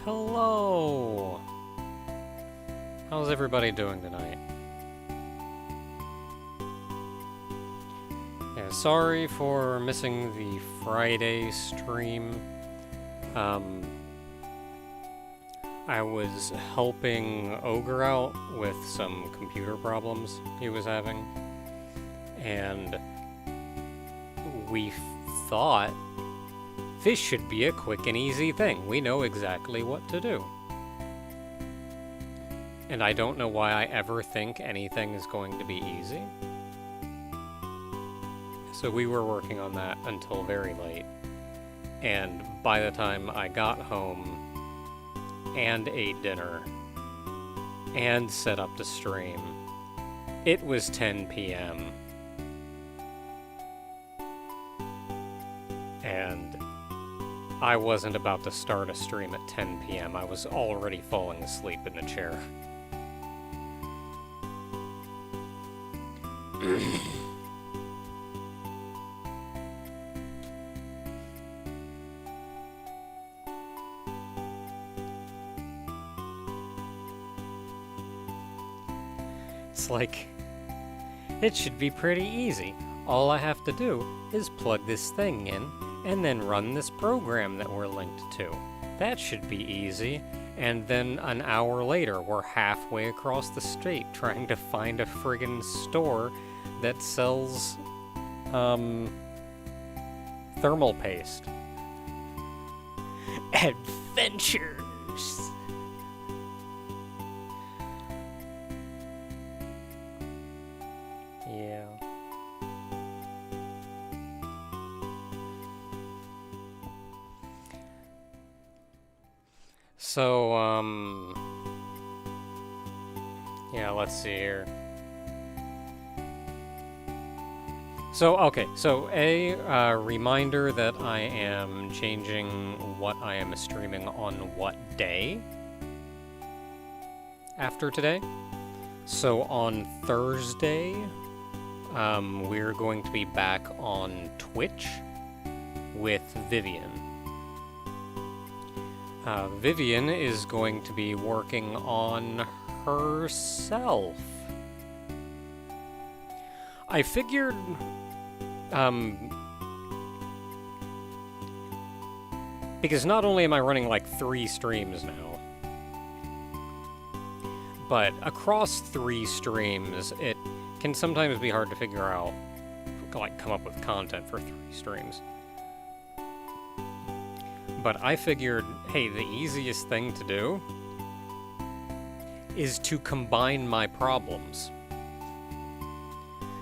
Hello! How's everybody doing tonight? Yeah, sorry for missing the Friday stream. I was helping Ogre out with some computer problems he was having, and we thought this should be a quick and easy thing. We know exactly what to do. And I don't know why I ever think anything is going to be easy. So we were working on that until very late. And by the time I got home and ate dinner and set up to stream, it was 10 p.m. And I wasn't about to start a stream at 10 p.m. I was already falling asleep in the chair. It's like, it should be pretty easy. All I have to do is plug this thing in and then run this program that we're linked to. That should be easy. And then an hour later, we're halfway across the state trying to find a friggin' store that sells, thermal paste. Adventures! Yeah. So, yeah, let's see here. So, okay, so a reminder that I am changing what I am streaming on what day after today. So on Thursday, we're going to be back on Twitch with Vivian. Vivian is going to be working on herself. I figured, because not only am I running like 3 streams now, but across 3 streams, it can sometimes be hard to figure out, like, come up with content for 3 streams. But I figured, hey, the easiest thing to do is to combine my problems.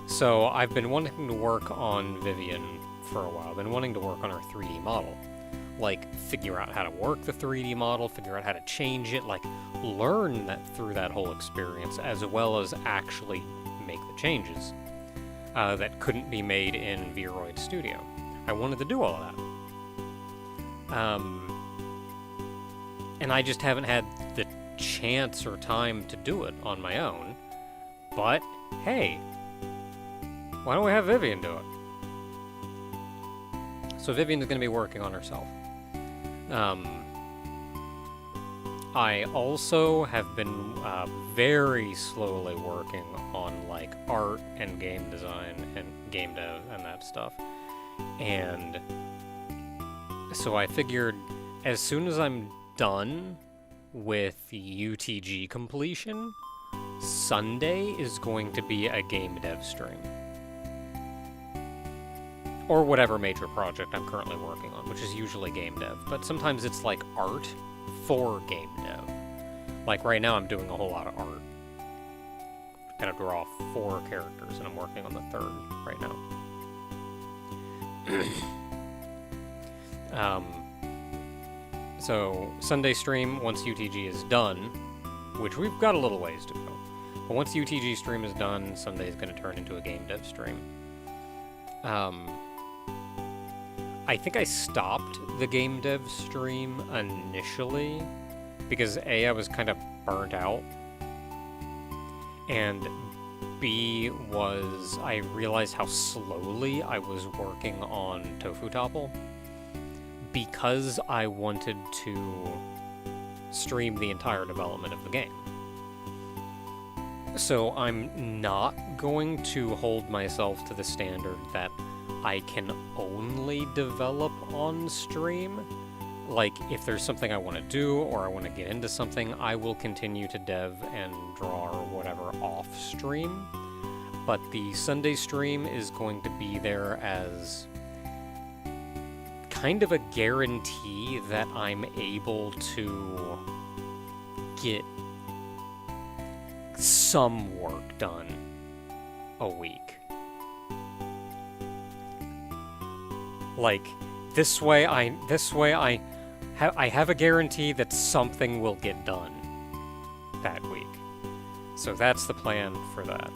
So I've been wanting to work on Vivian for a while. I've been wanting to work on her 3D model. Like, figure out how to work the 3D model, figure out how to change it, like, learn that through that whole experience, as well as actually make the changes that couldn't be made in Vroid Studio. I wanted to do all of that. And I just haven't had the chance or time to do it on my own. But, hey, why don't we have Vivian do it? So Vivian is going to be working on herself. I also have been very slowly working on, like, art and game design and game dev and that stuff. And so I figured as soon as I'm done with UTG Completion, Sunday is going to be a game dev stream. Or whatever major project I'm currently working on, which is usually game dev. But sometimes it's like art for game dev. Like right now I'm doing a whole lot of art. I'm gonna draw 4 characters and I'm working on the 3rd right now. So Sunday stream, once UTG is done, which we've got a little ways to go, but once UTG stream is done, Sunday is going to turn into a game dev stream. I think I stopped the game dev stream initially because A, I was kind of burnt out, and B was I realized how slowly I was working on Tofu Topple. Because I wanted to stream the entire development of the game. So I'm not going to hold myself to the standard that I can only develop on stream. Like, if there's something I want to do or I want to get into something, I will continue to dev and draw or whatever off stream. But the Sunday stream is going to be there as kind of a guarantee that I'm able to get some work done a week. Like, this way I have a guarantee that something will get done that week. So that's the plan for that.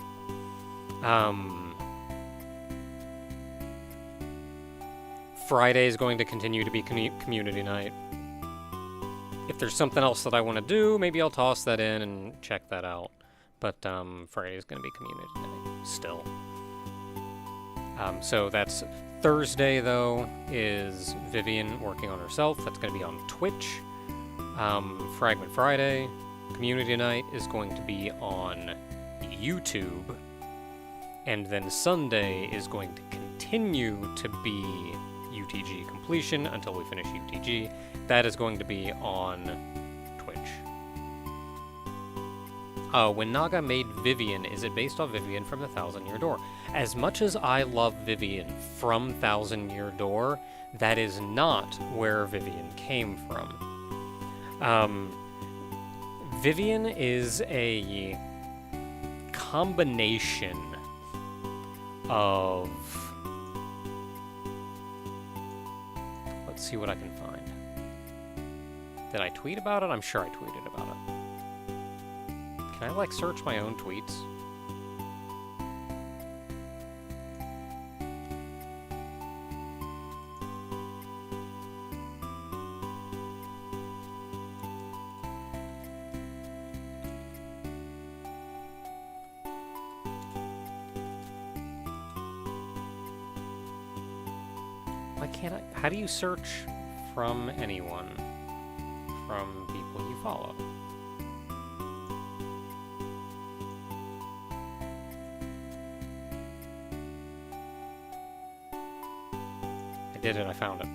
Friday is going to continue to be community night. If there's something else that I want to do, maybe I'll toss that in and check that out. But Friday is going to be community night still. So that's Thursday, though, is Vivian working on herself. That's going to be on Twitch. Fragment Friday, community night, is going to be on YouTube. And then Sunday is going to continue to be UTG Completion until we finish UTG. That is going to be on Twitch. When Naga made Vivian, is it based off Vivian from the Thousand Year Door? As much as I love Vivian from Thousand Year Door, that is not where Vivian came from. Vivian is a combination of... Let's see what I can find. Did I tweet about it? I'm sure I tweeted about it. Can I, like, search my own tweets? Why can't I? How do you search from anyone? From people you follow? I did it, I found it.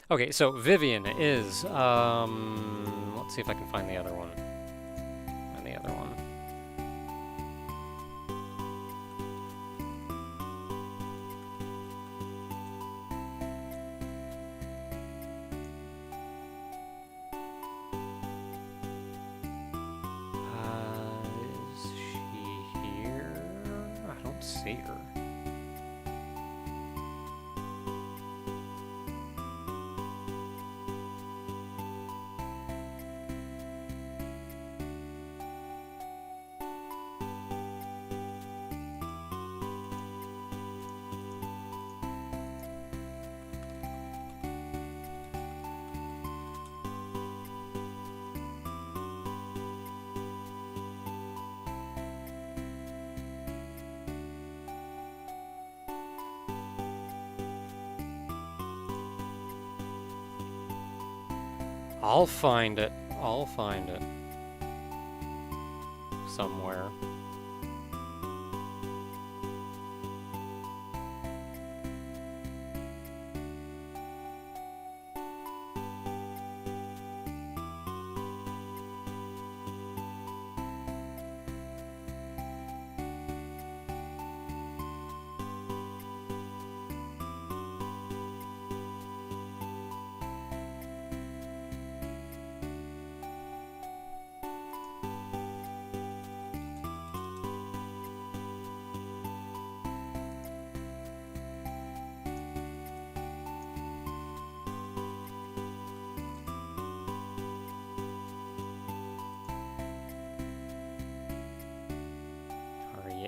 Okay, so Vivian is, let's see if I can find the other one. Find the other one. Is she here? I don't see her. I'll find it. I'll find it. Somewhere.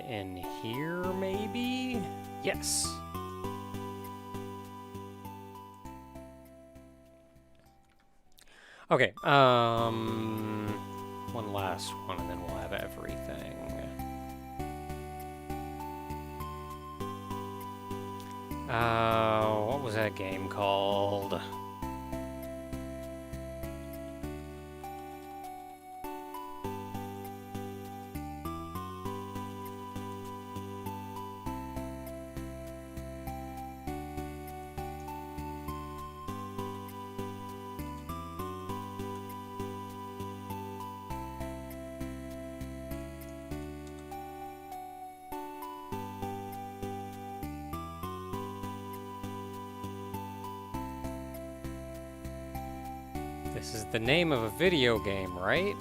in here, maybe? Yes. Okay, one last one, and then we'll have everything. What was that game called? This is the name of a video game, right?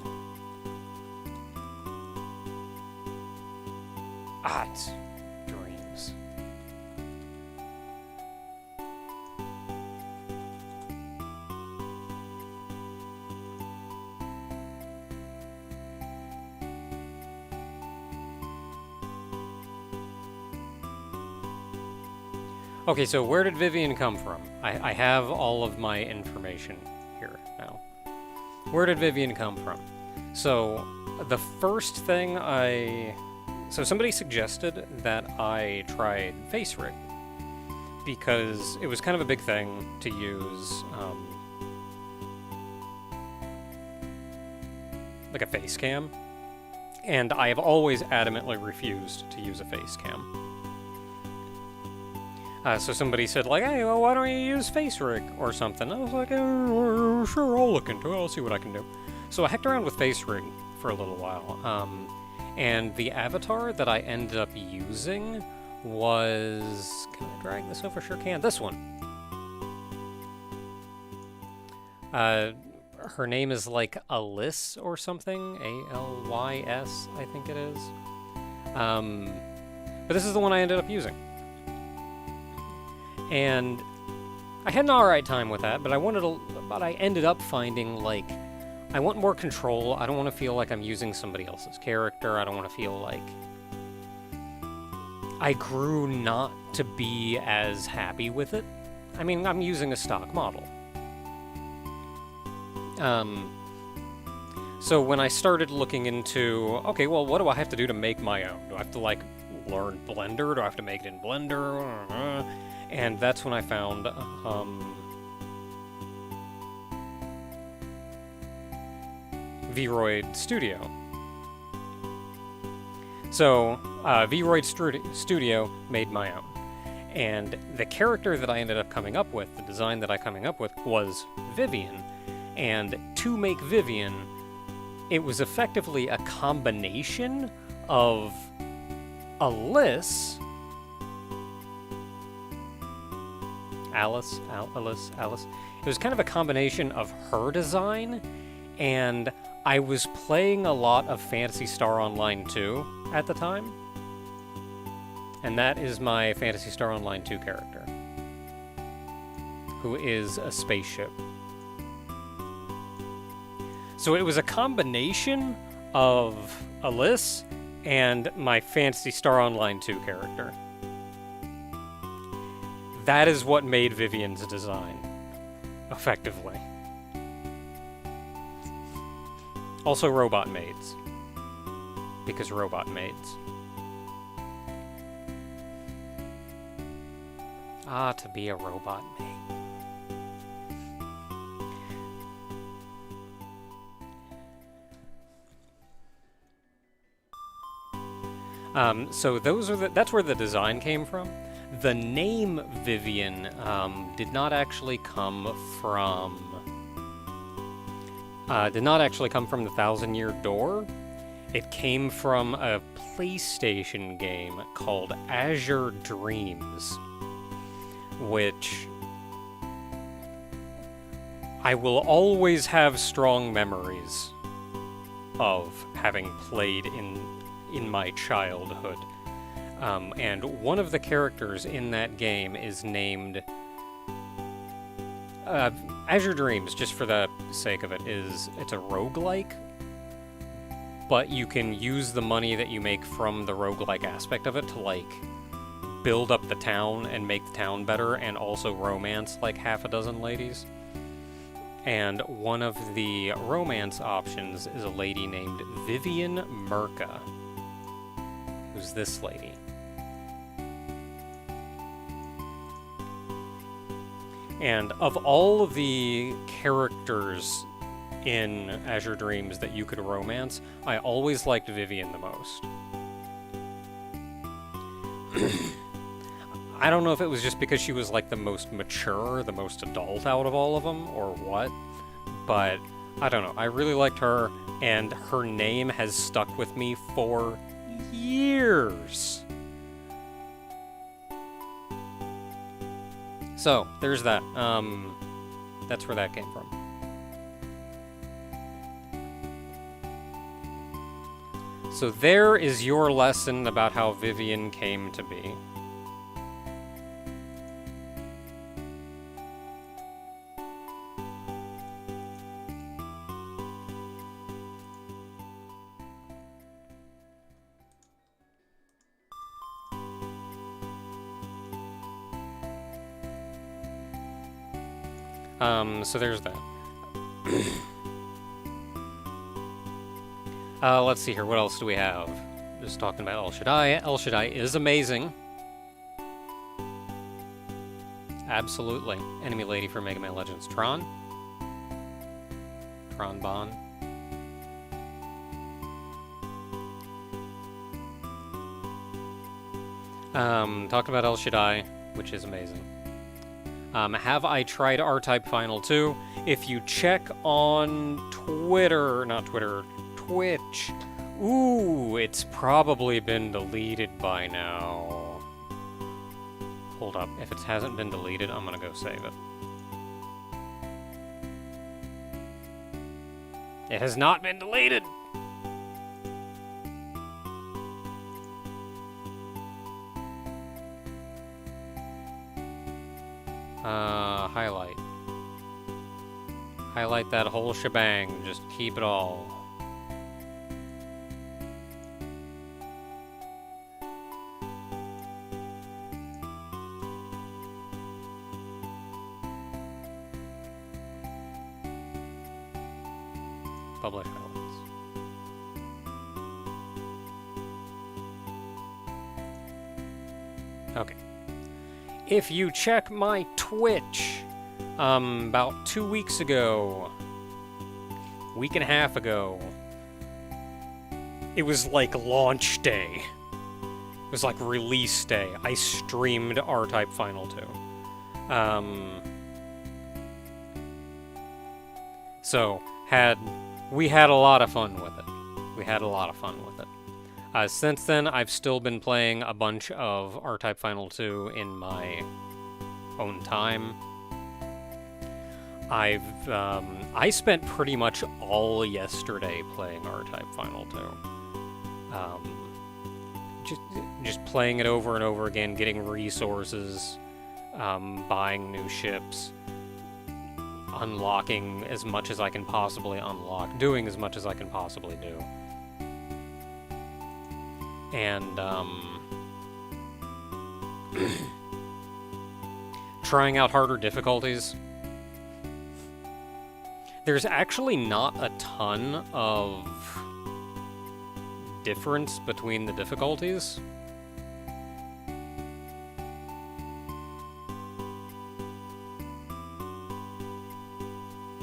Ah, it's Dreams. Okay, so where did Vivian come from? I have all of my information here now. Where did Vivian come from? So, the first thing so somebody suggested that I tried FaceRig, because it was kind of a big thing to use, like a face cam, and I have always adamantly refused to use a face cam. So somebody said, like, hey, well, why don't you use FaceRig or something? I was like, sure, I'll look into it. I'll see what I can do. So I hecked around with FaceRig for a little while. And the avatar that I ended up using was... Can I drag this over? Sure can. This one. Her name is like Alice or something. A-L-Y-S, I think it is. But this is the one I ended up using. And I had an alright time with that, but I ended up finding, like, I want more control. I don't want to feel like I'm using somebody else's character. I don't want to feel like I grew not to be as happy with it. I mean, I'm using a stock model. So when I started looking into, okay, well, what do I have to do to make my own? Do I have to, like, learn Blender? Do I have to make it in Blender? And that's when I found, Vroid Studio. So, Vroid Studio made my own. And the character that I ended up coming up with, the design that I coming up with, was Vivian. And to make Vivian, it was effectively a combination of Alice... Alice. It was kind of a combination of her design, and I was playing a lot of Phantasy Star Online 2 at the time. And that is my Phantasy Star Online 2 character, who is a spaceship. So it was a combination of Alice and my Phantasy Star Online 2 character. That is what made Vivian's design, effectively. Also robot maids, because robot maids. Ah, to be a robot maid. So that's where the design came from. The name Vivian did not actually come from the Thousand-Year Door. It came from a PlayStation game called Azure Dreams, which I will always have strong memories of having played in my childhood. And one of the characters in that game is named Azure Dreams, just for the sake of it, it's a roguelike. but you can use the money that you make from the roguelike aspect of it to, like, build up the town and make the town better, and also romance, like, half a dozen ladies. And one of the romance options is a lady named Vivian Merca. Who's this lady? And of all of the characters in Azure Dreams that you could romance, I always liked Vivian the most. I don't know if it was just because she was like the most mature, the most adult out of all of them, or what, but I don't know. I really liked her, and her name has stuck with me for years. So, there's that. That's where that came from. So there is your lesson about how Vivian came to be. So there's that. Let's see here, what else do we have? Just talking about El Shaddai. El Shaddai is amazing. Absolutely. Enemy lady for Mega Man Legends. Tron? Tron Bon. Talking about El Shaddai, which is amazing. Have I tried R-Type Final 2? If you check on Twitter, not Twitter, Twitch, ooh, it's probably been deleted by now. Hold up, if it hasn't been deleted, I'm gonna go save it. It has not been deleted! Highlight. Highlight that whole shebang. Just keep it all. Publish highlights. Okay. If you check my Twitch, about 2 weeks ago, week and a half ago, it was like launch day. It was like release day. I streamed R-Type Final 2. So, we had a lot of fun with it. We had a lot of fun with it. Since then, I've still been playing a bunch of R-Type Final 2 in my own time. I spent pretty much all yesterday playing R-Type Final 2. Just playing it over and over again, getting resources, buying new ships, unlocking as much as I can possibly unlock, doing as much as I can possibly do. And, trying out harder difficulties. There's actually not a ton of difference between the difficulties.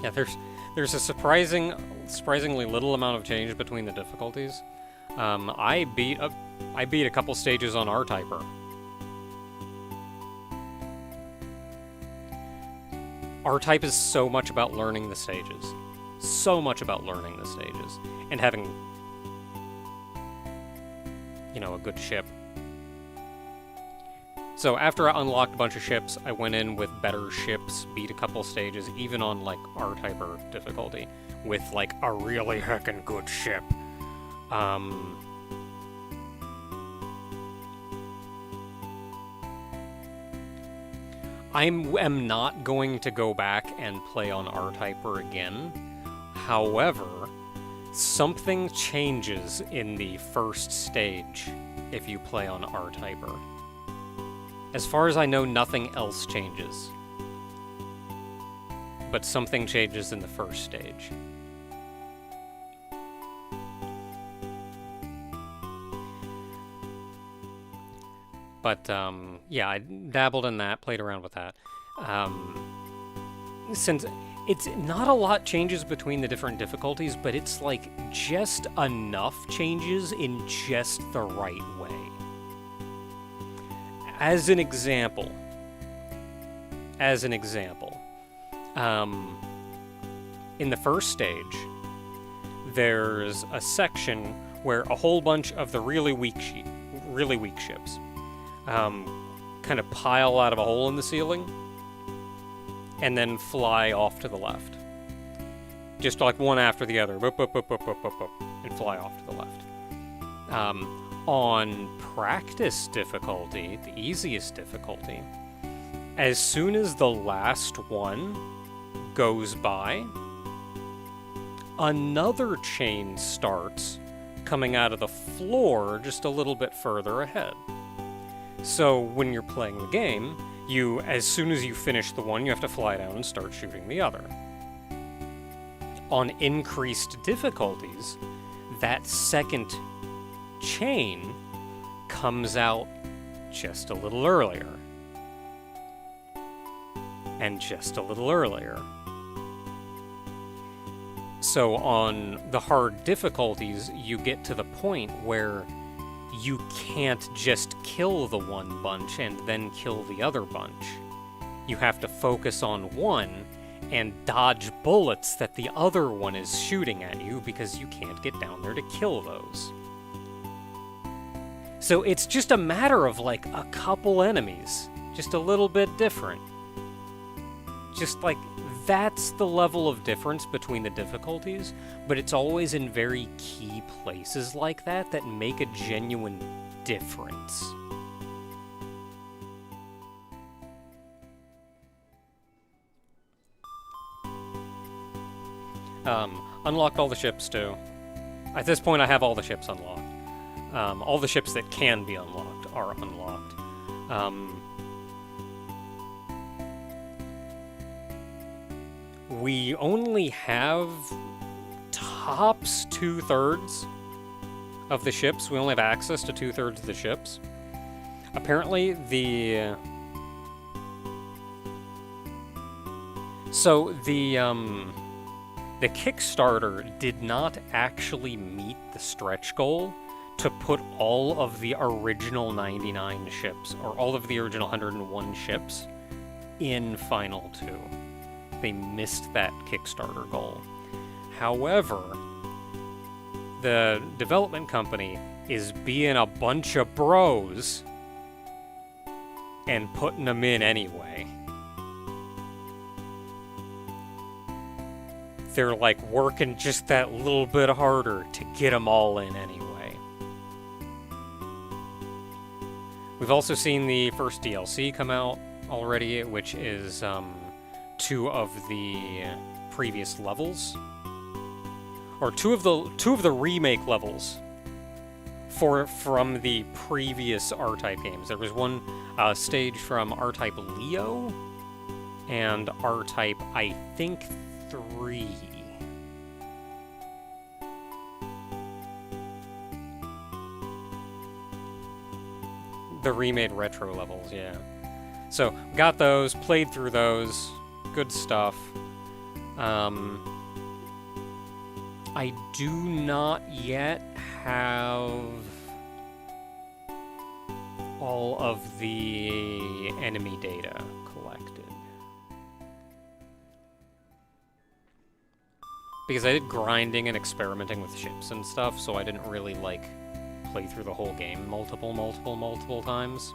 Yeah, there's a surprisingly little amount of change between the difficulties. I beat a couple stages on R-Typer. R-Type is so much about learning the stages. So much about learning the stages. And having, you know, a good ship. So after I unlocked a bunch of ships, I went in with better ships, beat a couple stages, even on, like, R-Typer difficulty, with, like, a really heckin' good ship. I am not going to go back and play on R-Typer again. However, something changes in the first stage if you play on R-Typer. As far as I know, nothing else changes. But something changes in the first stage. But, yeah, I dabbled in that, played around with that. Since it's not a lot changes between the different difficulties, but it's like just enough changes in just the right way. As an example, in the first stage, there's a section where a whole bunch of the really weak ships kind of pile out of a hole in the ceiling and then fly off to the left. Just like one after the other, boop, boop, boop, boop, boop, boop, boop, and fly off to the left. On practice difficulty, the easiest difficulty, as soon as the last one goes by, another chain starts coming out of the floor just a little bit further ahead. So when you're playing the game, as soon as you finish the one, you have to fly down and start shooting the other. On increased difficulties, that second chain comes out just a little earlier. And just a little earlier. So on the hard difficulties, you get to the point where you can't just kill the one bunch and then kill the other bunch. You have to focus on one and dodge bullets that the other one is shooting at you because you can't get down there to kill those. So it's just a matter of like a couple enemies, just a little bit different. Just like, that's the level of difference between the difficulties, but it's always in very key places like that that make a genuine difference. Unlocked all the ships too. At this point I have all the ships unlocked. All the ships that can be unlocked are unlocked. We only have tops 2/3 of the ships. We only have access to 2/3 of the ships. Apparently, the Kickstarter did not actually meet the stretch goal to put all of the original 99 ships, or all of the original 101 ships, in Final 2. They missed that Kickstarter goal. However, the development company is being a bunch of bros and putting them in anyway. They're like working just that little bit harder to get them all in anyway. We've also seen the first DLC come out already, which is 2 of the previous levels, or two of the remake levels from the previous R-Type games. There was one stage from R-Type Leo and R-Type, I think, 3. The remade retro levels, yeah. So, got those, played through those. Good stuff. I do not yet have all of the enemy data collected. Because I did grinding and experimenting with ships and stuff, so I didn't really, like, play through the whole game multiple times.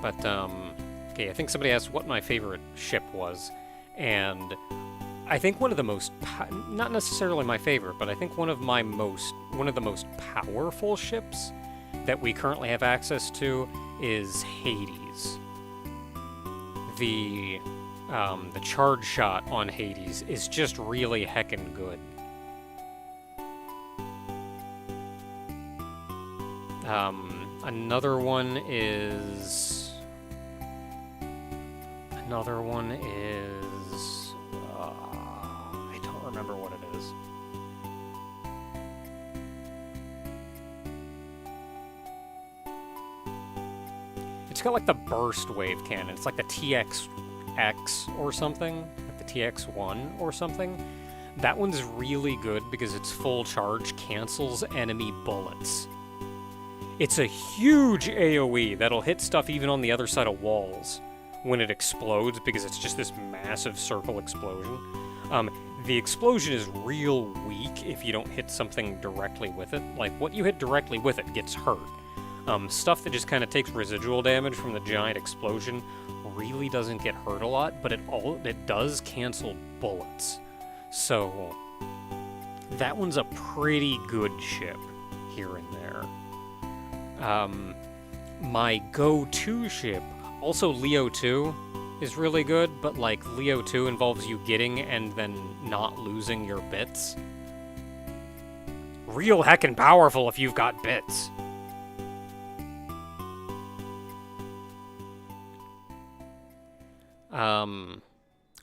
But, okay, I think somebody asked what my favorite ship was, and I think one of the most, not necessarily my favorite, but I think one of the most powerful ships that we currently have access to is Hades. The the charge shot on Hades is just really heckin' good. Another one is... I don't remember what it is. It's got like the burst wave cannon. It's like the TXX or something, like the TX1 or something. That one's really good because its full charge cancels enemy bullets. It's a huge AoE that'll hit stuff even on the other side of walls when it explodes because it's just this massive circle explosion. The explosion is real weak if you don't hit something directly with it. Like, what you hit directly with it gets hurt. Stuff that just kind of takes residual damage from the giant explosion really doesn't get hurt a lot, but it does cancel bullets. So, that one's a pretty good ship here and there. My go-to ship, also Leo 2, is really good, but like Leo 2 involves you getting and then not losing your bits. Real heckin' powerful if you've got bits.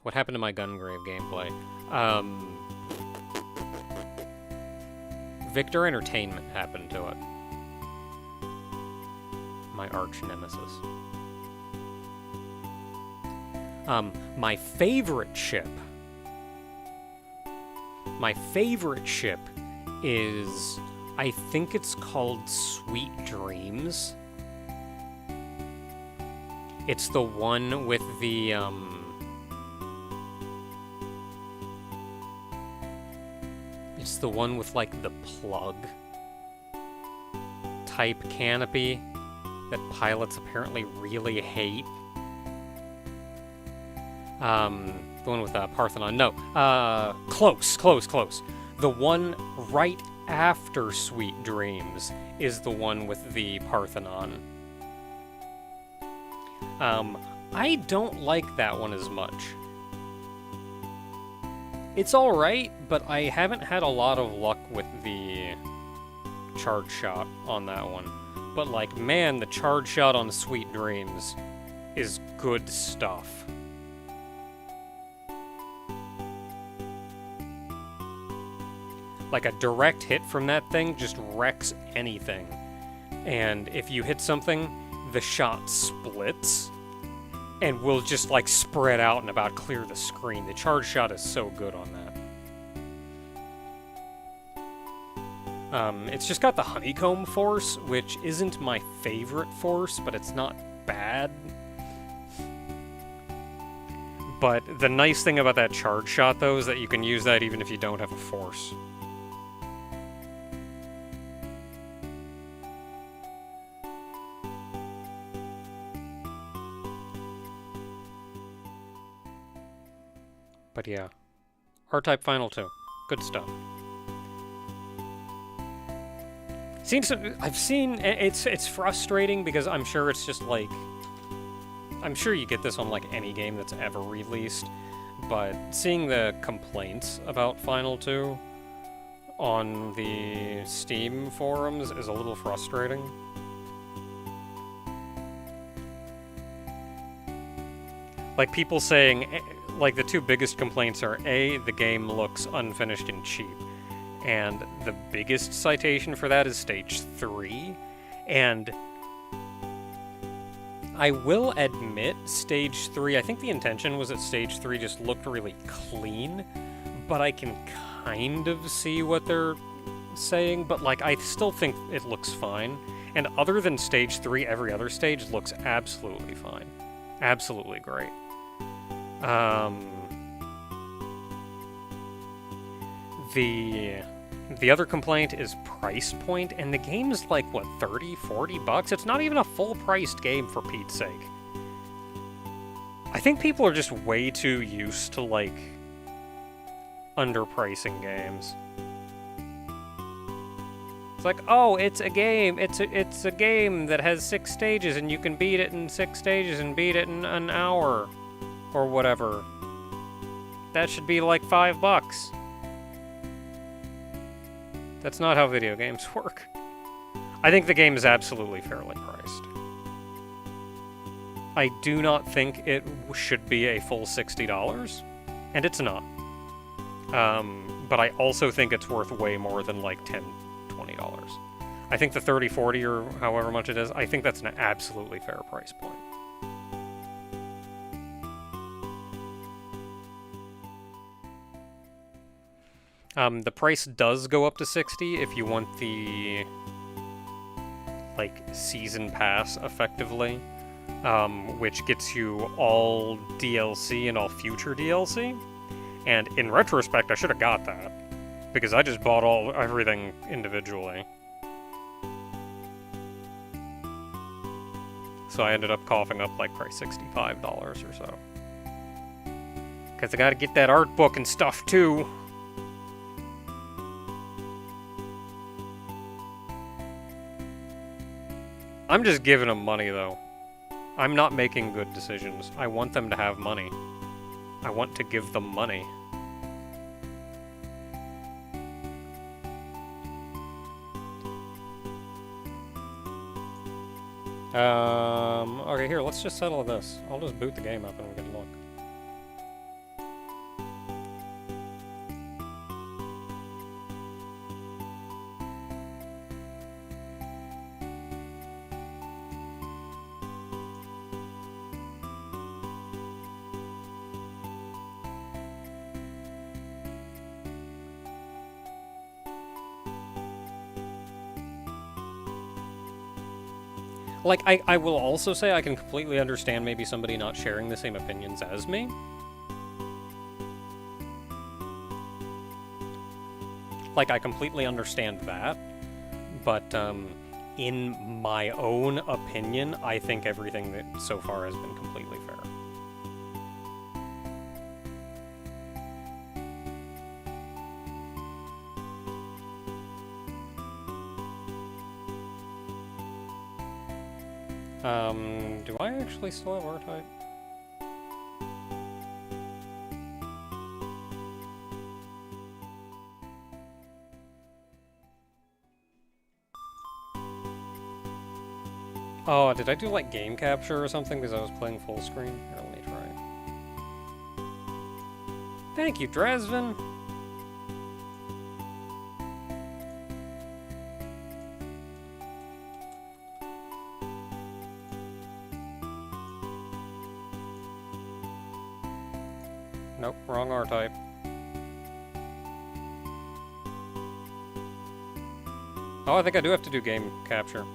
What happened to my Gungrave gameplay? Victor Entertainment happened to it. My arch nemesis. My favorite ship is, I think it's called Sweet Dreams. It's the one with the, it's the one with, like, the plug type canopy that pilots apparently really hate. The one with Parthenon. No, close. The one right after Sweet Dreams is the one with the Parthenon. I don't like that one as much. It's alright, but I haven't had a lot of luck with the charge shot on that one. But, like, man, the charge shot on Sweet Dreams is good stuff. Like, a direct hit from that thing just wrecks anything. And if you hit something, the shot splits and will just, like, spread out and about clear the screen. The charge shot is so good on that. It's just got the honeycomb force, which isn't my favorite force, but it's not bad. But the nice thing about that charge shot, though, is that you can use that even if you don't have a force. But yeah, R-Type Final 2. Good stuff. I've seen, it's frustrating because I'm sure it's just like, I'm sure you get this on like any game that's ever released, but seeing the complaints about Final 2 on the Steam forums is a little frustrating. Like, people saying, like, the two biggest complaints are, A, the game looks unfinished and cheap, and the biggest citation for that is Stage 3, and I will admit, Stage 3, I think the intention was that Stage 3 just looked really clean, but I can kind of see what they're saying, but, like, I still think it looks fine, and other than Stage 3, every other stage looks absolutely fine. Absolutely great. The other complaint is price point, and the game's like, what, 30, 40 bucks? It's not even a full-priced game, for Pete's sake. I think people are just way too used to, like, underpricing games. It's like, oh, it's a game. It's a game that has 6 stages, and you can beat it in 6 stages and beat it in an hour. or whatever, that should be like $5. That's not how video games work. I think the game is absolutely fairly priced. I do not think it should be a full $60, and it's not. But I also think it's worth way more than like $10, $20. I think the $30, $40, or however much it is, I think that's an absolutely fair price point. The price does go up to $60 if you want the, like, season pass, effectively, which gets you all DLC and all future DLC. And in retrospect, I should have got that, because I just bought everything individually. So I ended up coughing up like probably $65 or so. Because I gotta get that art book and stuff too. I'm just giving them money though. I'm not making good decisions. I want them to have money. I want to give them money. Okay, here, let's just settle this. I'll just boot the game up and we can look. Like, I will also say I can completely understand maybe somebody not sharing the same opinions as me. Like, I completely understand that. But, in my own opinion, I think everything that so far has been completely fair. Do I actually still have R-Type? Oh, did I do like game capture or something because I was playing full screen? Here, let me try. Thank you, Dresvin! Nope, wrong R-Type. Oh, I think I do have to do game capture.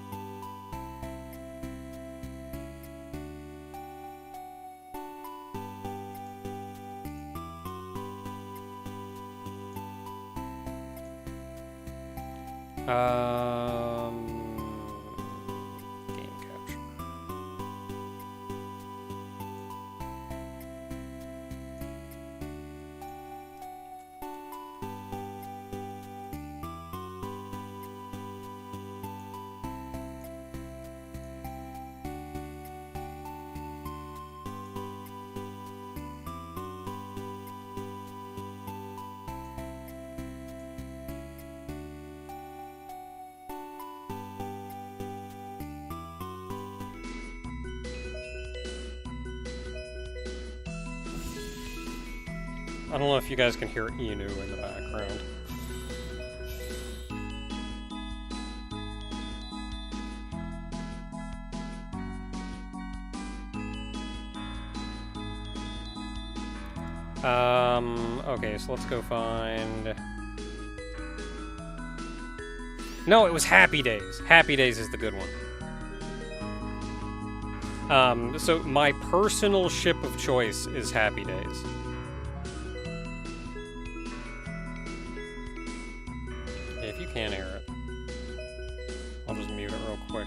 Game capture. I don't know if you guys can hear Enooh in the background. Okay, so let's go find... No, it was Happy Days. Happy Days is the good one. So my personal ship of choice is Happy Days. If you can't hear it, I'll just mute it real quick.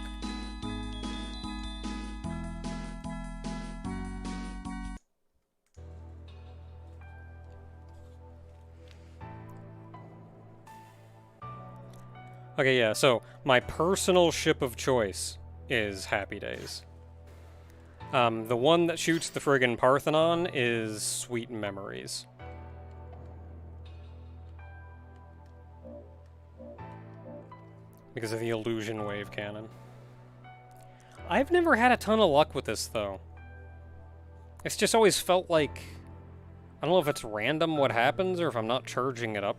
Okay, yeah, so my personal ship of choice is Happy Days. The one that shoots the friggin' Parthenon is Sweet Memories. Because of the illusion wave cannon. I've never had a ton of luck with this, though. It's just always felt like... I don't know if it's random what happens, or if I'm not charging it up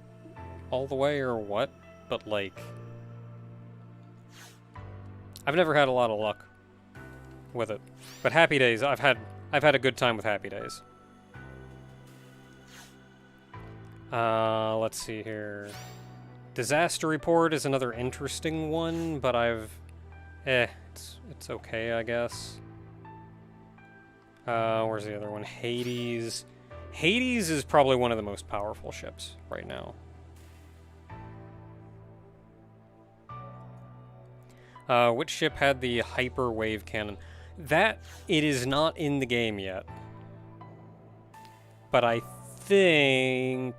all the way, or what, but, like... I've never had a lot of luck with it. But Happy Days, I've had a good time with Happy Days. Let's see here. Disaster Report is another interesting one, but it's okay, I guess. Where's the other one? Hades. Hades is probably one of the most powerful ships right now. Which ship had the hyper wave cannon? It is not in the game yet. But I think...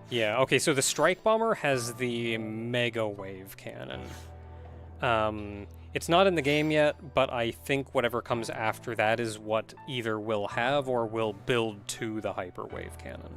Yeah, okay, so the Strike Bomber has the Mega Wave Cannon. It's not in the game yet, but I think whatever comes after that is what either will have or will build to the Hyper Wave Cannon.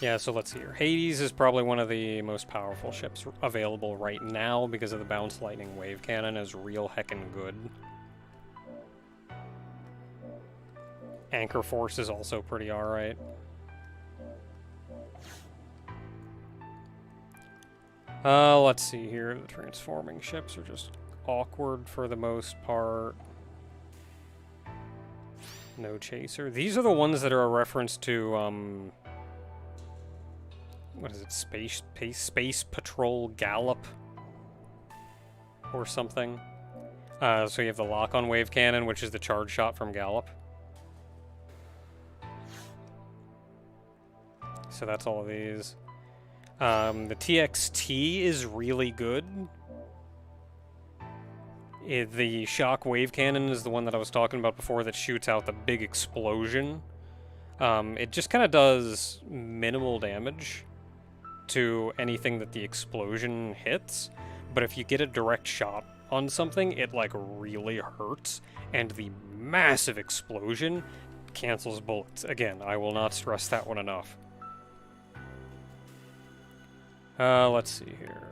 Yeah, so let's see here. Hades is probably one of the most powerful ships available right now because of the Bounce Lightning Wave Cannon is real heckin' good. Anchor Force is also pretty alright. Let's see here. The transforming ships are just awkward for the most part. No chaser. These are the ones that are a reference to, what is it? Space Patrol Gallop? Or something. So you have the lock-on wave cannon, which is the charge shot from Gallop. So that's all of these. The TXT is really good. The shock wave cannon is the one that I was talking about before that shoots out the big explosion. It just kind of does minimal damage to anything that the explosion hits, but if you get a direct shot on something, it like really hurts, and the massive explosion cancels bullets. Again, I will not stress that one enough. Let's see here.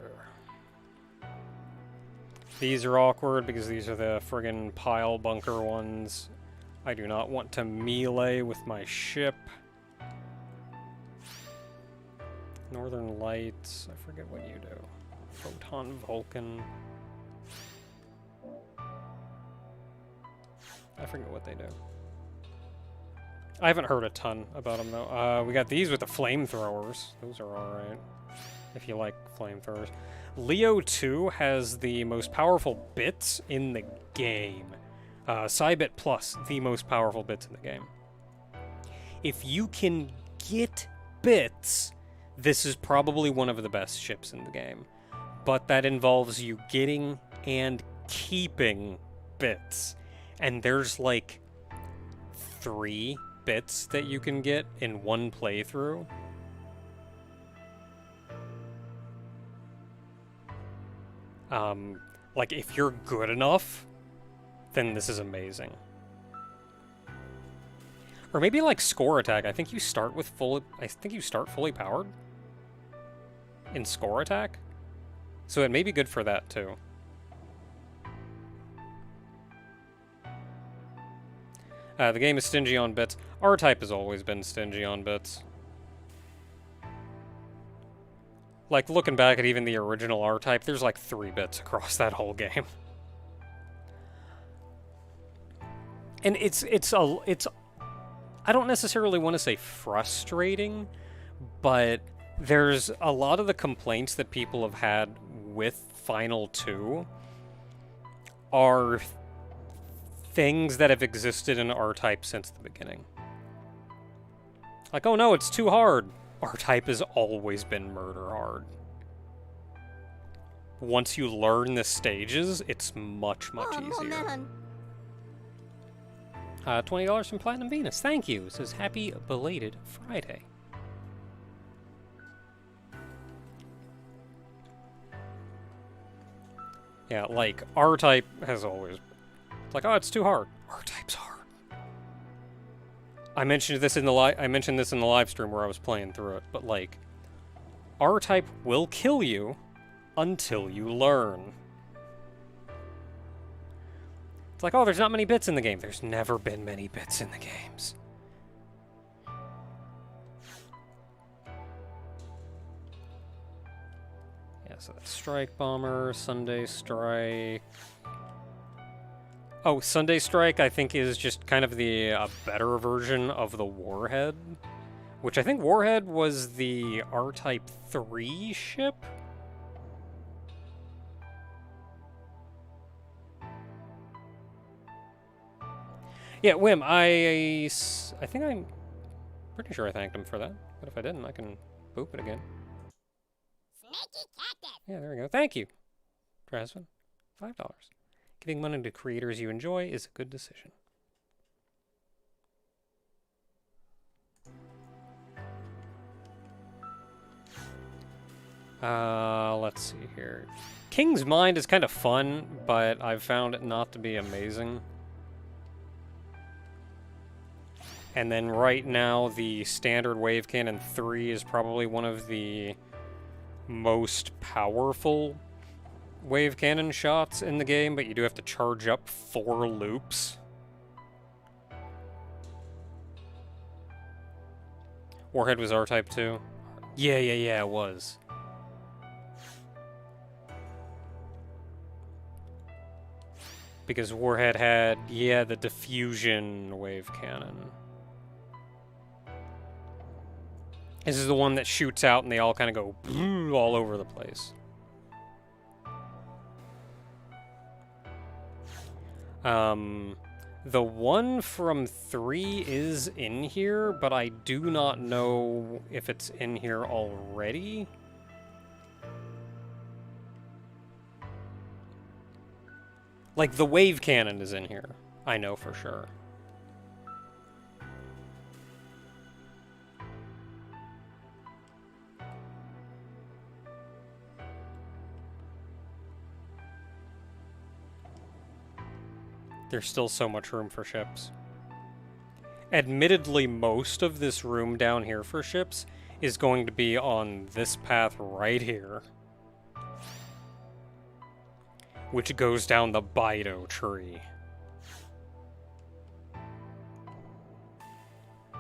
These are awkward because these are the friggin' pile bunker ones. I do not want to melee with my ship. Northern Lights, I forget what you do. Photon Vulcan. I forget what they do. I haven't heard a ton about them though. We got these with the flamethrowers. Those are alright. If you like flamethrowers. Leo 2 has the most powerful bits in the game. Cybit Plus, the most powerful bits in the game. If you can get bits, this is probably one of the best ships in the game. But that involves you getting and keeping bits. And there's like 3 bits that you can get in one playthrough. Like, if you're good enough, then this is amazing. Or maybe like Score Attack. I think you start fully powered in Score Attack. So it may be good for that too. The game is stingy on bits. R-Type has always been stingy on bits. Like, looking back at even the original R-Type, there's like 3 bits across that whole game. And it's I don't necessarily want to say frustrating, but there's a lot of the complaints that people have had with Final 2 are things that have existed in R-Type since the beginning. Like, oh no, it's too hard. R-Type has always been murder hard. once you learn the stages, it's much, much easier. $20 from Platinum Venus. Thank you. It says happy belated Friday. Yeah, like, R-Type has always... It's like, oh, it's too hard. R-Type's hard. I mentioned this in the live stream where I was playing through it, but like, R-Type will kill you until you learn. It's like, oh, there's not many bits in the game. There's never been many bits in the games. Yeah, so that's Strike Bomber, Sunday Strike. Oh, Sunday Strike, I think, is just kind of the better version of the Warhead. Which I think Warhead was the R-Type 3 ship? Yeah, Wim, I think I'm pretty sure I thanked him for that. But if I didn't, I can boop it again. Yeah, there we go. Thank you, Drasvin. $5. Giving money to creators you enjoy is a good decision. Let's see here. King's Mind is kind of fun, but I've found it not to be amazing. And then right now, the standard Wave Cannon 3 is probably one of the most powerful wave cannon shots in the game, but you do have to charge up 4 loops. Warhead was R-Type too? Yeah, it was. Because Warhead had, yeah, the diffusion wave cannon. This is the one that shoots out and they all kind of go all over the place. The one from 3 is in here, but I do not know if it's in here already. Like, the wave cannon is in here. I know for sure. There's still so much room for ships. Admittedly, most of this room down here for ships is going to be on this path right here, which goes down the Bido tree.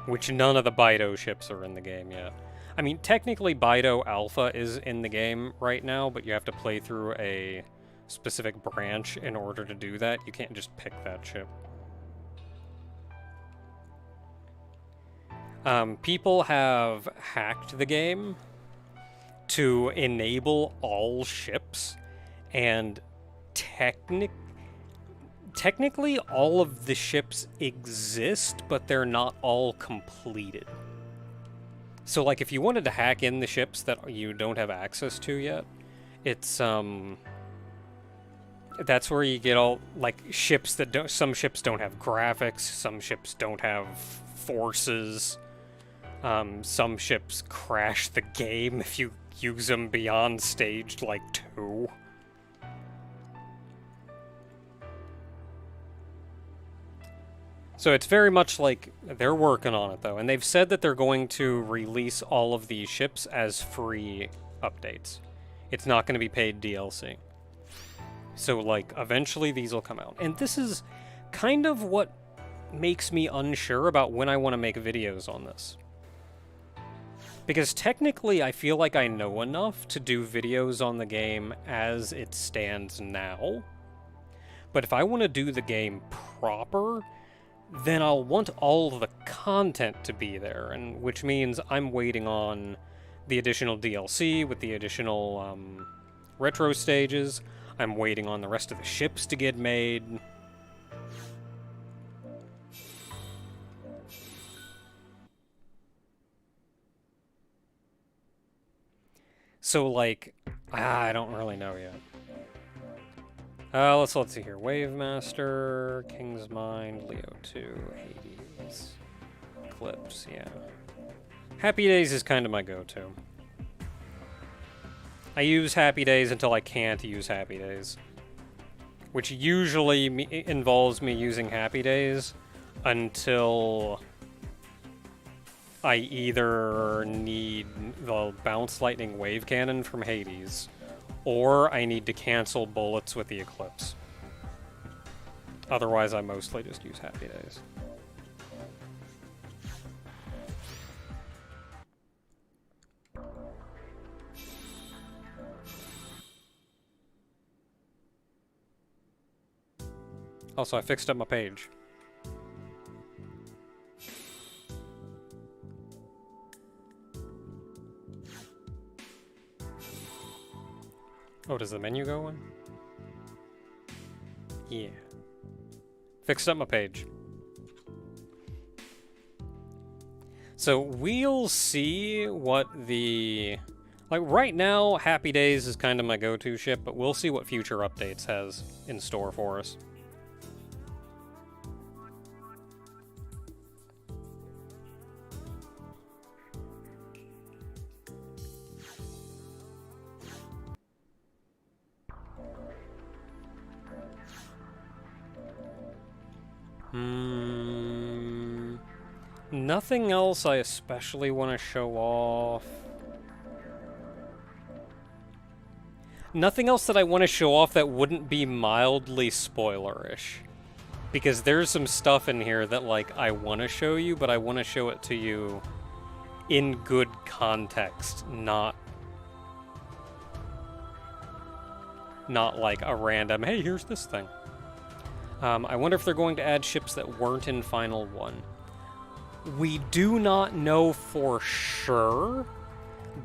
Which none of the Bido ships are in the game yet. I mean, technically Bido Alpha is in the game right now, but you have to play through a specific branch in order to do that. You can't just pick that ship. People have hacked the game to enable all ships, and technically all of the ships exist, but they're not all completed. So, like, if you wanted to hack in the ships that you don't have access to yet, it's, that's where you get all, like, ships that don't... Some ships don't have graphics, some ships don't have forces, some ships crash the game if you use them beyond stage, like, 2. So it's very much like they're working on it, though, and they've said that they're going to release all of these ships as free updates. It's not going to be paid DLC. So, like, eventually these will come out. And this is kind of what makes me unsure about when I want to make videos on this. Because technically I feel like I know enough to do videos on the game as it stands now. But if I want to do the game proper, then I'll want all of the content to be there, and which means I'm waiting on the additional DLC with the additional retro stages. I'm waiting on the rest of the ships to get made. So, like, I don't really know yet. Let's see here. Wavemaster, King's Mind, Leo 2, Hades, Eclipse, yeah. Happy Days is kind of my go-to. I use Happy Days until I can't use Happy Days. Which usually involves me using Happy Days until I either need the Bounce Lightning Wave Cannon from Hades, or I need to cancel bullets with the Eclipse. Otherwise, I mostly just use Happy Days. Also, I fixed up my page. Oh, does the menu go in? Yeah. Fixed up my page. So we'll see what the... Like, right now, Happy Days is kind of my go-to ship, but we'll see what future updates has in store for us. Nothing else I especially want to show off. Nothing else that I want to show off that wouldn't be mildly spoilerish. Because there's some stuff in here that, like, I want to show you, but I want to show it to you in good context, not like a random, hey, here's this thing. I wonder if they're going to add ships that weren't in Final 1. We do not know for sure,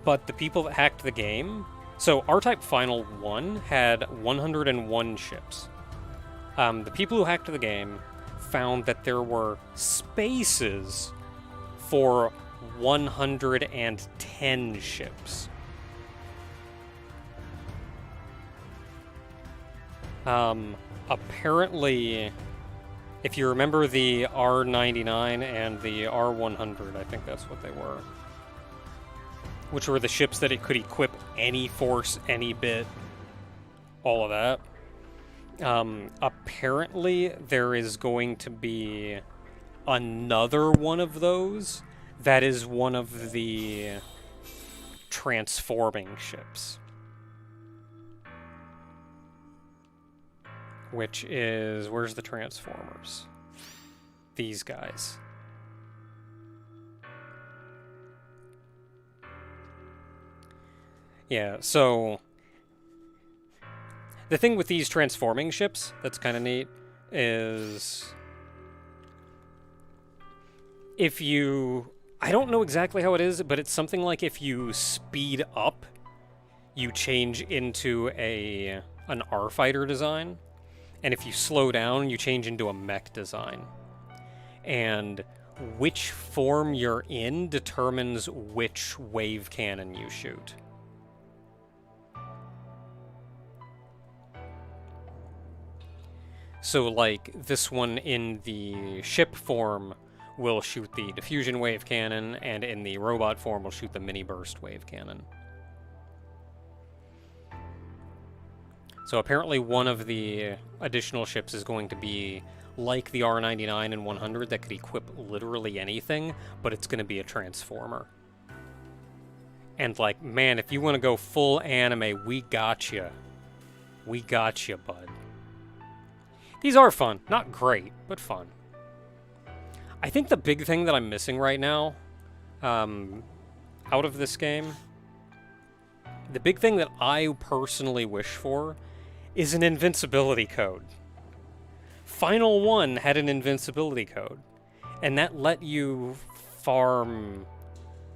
but the people that hacked the game... So, R-Type Final 1 had 101 ships. The people who hacked the game found that there were spaces for 110 ships. Apparently, if you remember the R99 and the R100, I think that's what they were, which were the ships that it could equip any force, any bit, all of that. Apparently, there is going to be another one of those that is one of the transforming ships. Which is... Where's the Transformers? These guys. Yeah, so... The thing with these transforming ships that's kind of neat is... If you... I don't know exactly how it is, but it's something like if you speed up, you change into an R-Fighter design. And if you slow down, you change into a mech design. And which form you're in determines which wave cannon you shoot. So, like, this one in the ship form will shoot the diffusion wave cannon, and in the robot form will shoot the mini burst wave cannon. So apparently one of the additional ships is going to be like the R99 and 100 that could equip literally anything, but it's going to be a transformer. And like, man, if you want to go full anime, we got you. We got you, bud. These are fun. Not great, but fun. I think the big thing that I'm missing right now, out of this game, the big thing that I personally wish for is an invincibility code. Final 1 had an invincibility code, and that let you farm...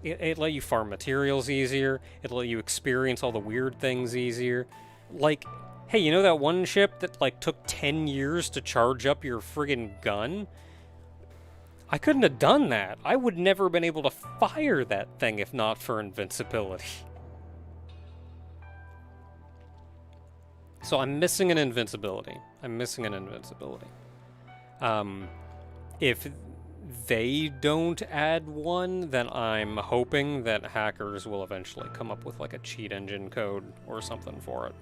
It let you farm materials easier, it let you experience all the weird things easier. Like, hey, you know that one ship that, like, took 10 years to charge up your friggin' gun? I couldn't have done that. I would never have been able to fire that thing if not for invincibility. So I'm missing an invincibility. I'm missing an invincibility. If they don't add one, then I'm hoping that hackers will eventually come up with like a cheat engine code or something for it.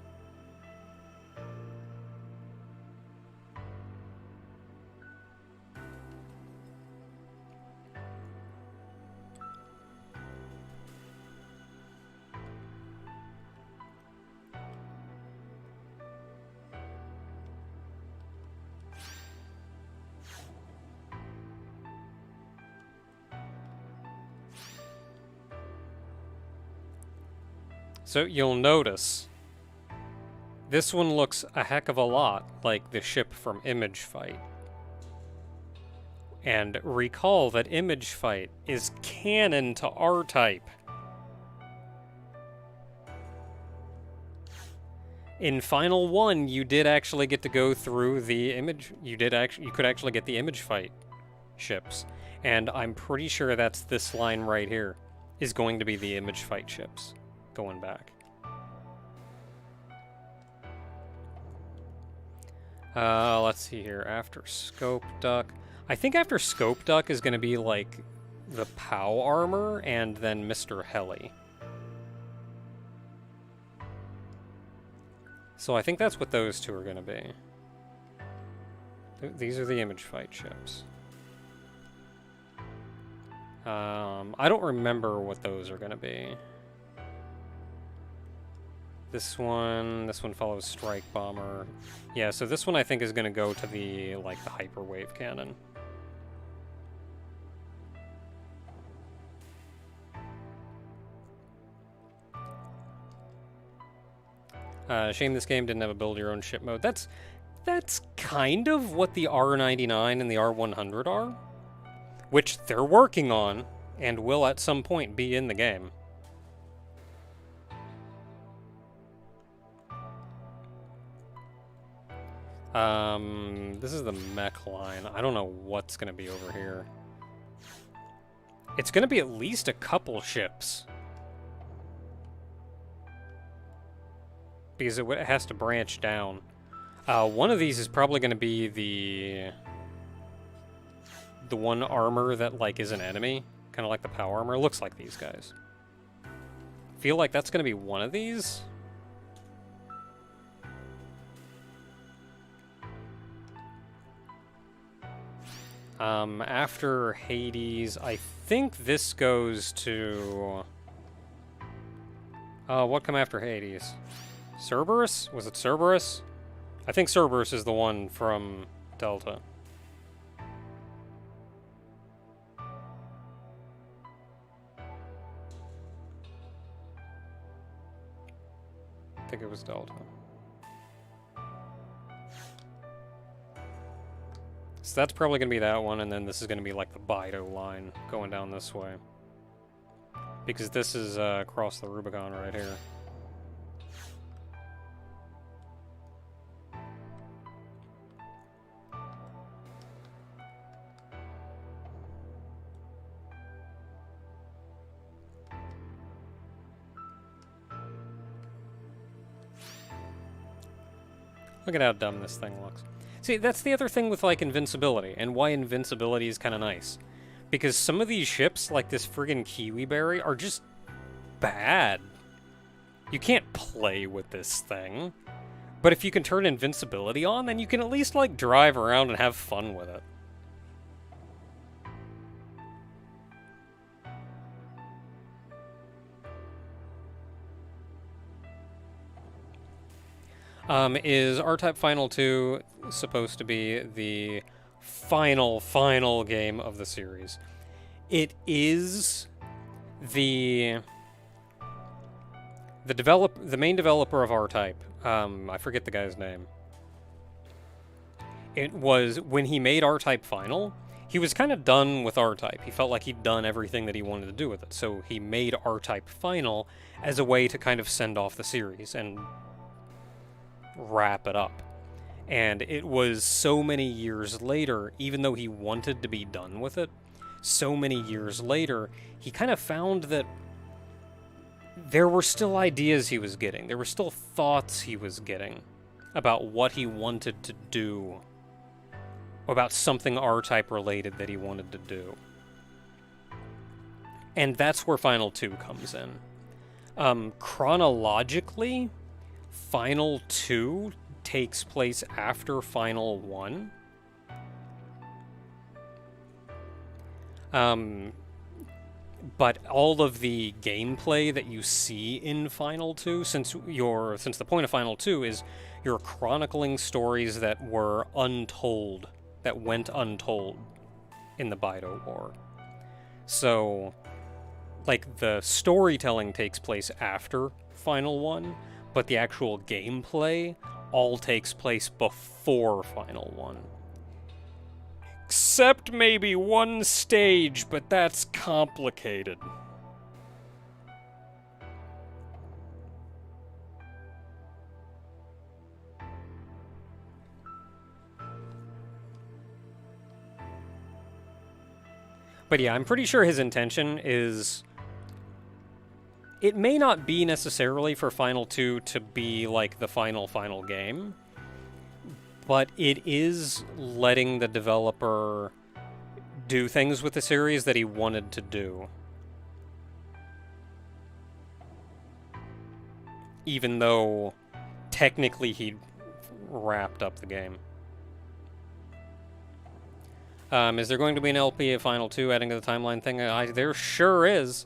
So you'll notice, this one looks a heck of a lot like the ship from Image Fight. And recall that Image Fight is canon to R-Type. In Final 1, you did actually get to go through the image, you could actually get the Image Fight ships. And I'm pretty sure that's this line right here, is going to be the Image Fight ships. Going back. Let's see here. After Scope Duck. I think after Scope Duck is going to be like the POW armor and then Mr. Heli. So I think that's what those two are going to be. These are the Image Fight ships. I don't remember what those are going to be. This one follows Strike Bomber. Yeah, so this one I think is going to go to the, like, the Hyperwave Cannon. Shame this game didn't have a build your own ship mode. That's kind of what the R99 and the R100 are, which they're working on and will at some point be in the game. This is the mech line. I don't know what's gonna be over here. It's gonna be at least a couple ships. Because it has to branch down. One of these is probably gonna be the one armor that, like, is an enemy. Kind of like the power armor. It looks like these guys. Feel like that's gonna be one of these. After Hades, I think this goes to... what come after Hades? Cerberus? Was it Cerberus? I think Cerberus is the one from Delta. I think it was Delta. So that's probably going to be that one, and then this is going to be like the Bido line going down this way. Because this is across the Rubicon right here. Look at how dumb this thing looks. See, that's the other thing with, like, invincibility, and why invincibility is kind of nice. Because some of these ships, like this friggin' Kiwiberry, are just bad. You can't play with this thing. But if you can turn invincibility on, then you can at least, like, drive around and have fun with it. Is R-Type Final 2 supposed to be the final game of the series? It is the main developer of R-Type. I forget the guy's name. It was, when he made R-Type Final, he was kind of done with R-Type. He felt like he'd done everything that he wanted to do with it. So he made R-Type Final as a way to kind of send off the series and wrap it up. And it was so many years later, even though he wanted to be done with it, so many years later, he kind of found that there were still ideas he was getting. There were still thoughts he was getting about what he wanted to do, about something R-Type related that he wanted to do. And that's where Final 2 comes in. Chronologically, Final 2 takes place after Final 1. But all of the gameplay that you see in Final 2, since the point of Final 2 is you're chronicling stories that were untold, that went untold in the Baido War. So, like, the storytelling takes place after Final 1, but the actual gameplay all takes place before Final 1. Except maybe one stage, but that's complicated. But yeah, I'm pretty sure his intention is... It may not be necessarily for Final 2 to be like the final game, but it is letting the developer do things with the series that he wanted to do. Even though technically he wrapped up the game. Is there going to be an LP of Final 2 adding to the timeline thing? There sure is.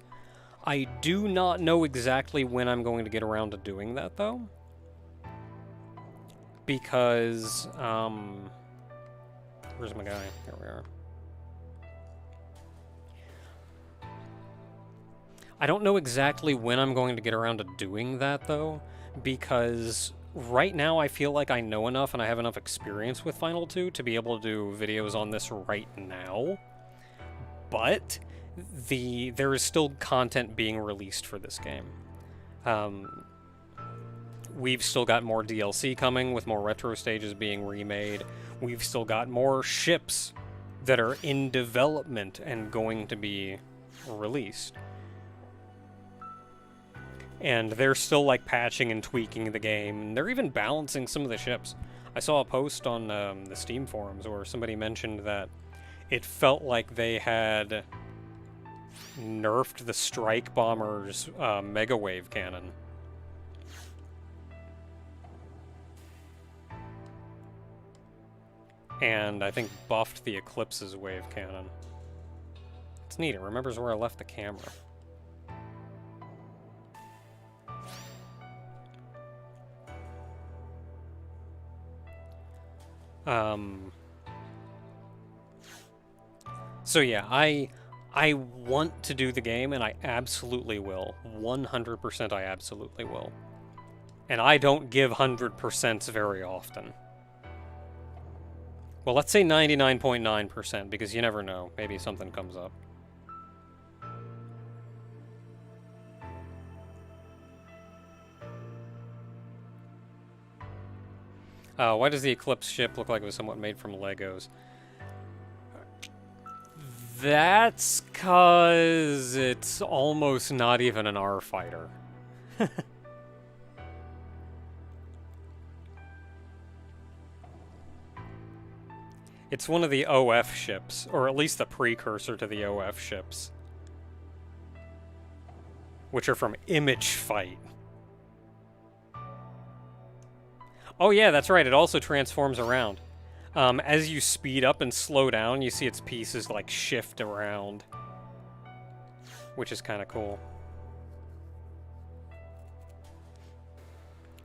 I do not know exactly when I'm going to get around to doing that, though. Because, where's my guy? Here we are. I don't know exactly when I'm going to get around to doing that, though, because right now I feel like I know enough and I have enough experience with Final 2 to be able to do videos on this right now. But there is still content being released for this game. We've still got more DLC coming, with more retro stages being remade. We've still got more ships that are in development and going to be released. And they're still, like, patching and tweaking the game. They're even balancing some of the ships. I saw a post on the Steam forums where somebody mentioned that it felt like they had nerfed the Strike Bomber's Mega Wave Cannon. And I think buffed the Eclipse's Wave Cannon. It's neat, it remembers where I left the camera. So yeah, I want to do the game, and I absolutely will. 100% I absolutely will. And I don't give 100% very often. Well, let's say 99.9%, because you never know. Maybe something comes up. Why does the Eclipse ship look like it was somewhat made from Legos? That's 'cause it's almost not even an R fighter. It's one of the OF ships, or at least the precursor to the OF ships, which are from Image Fight. Oh yeah, that's right, it also transforms around. As you speed up and slow down, you see its pieces, like, shift around, which is kind of cool.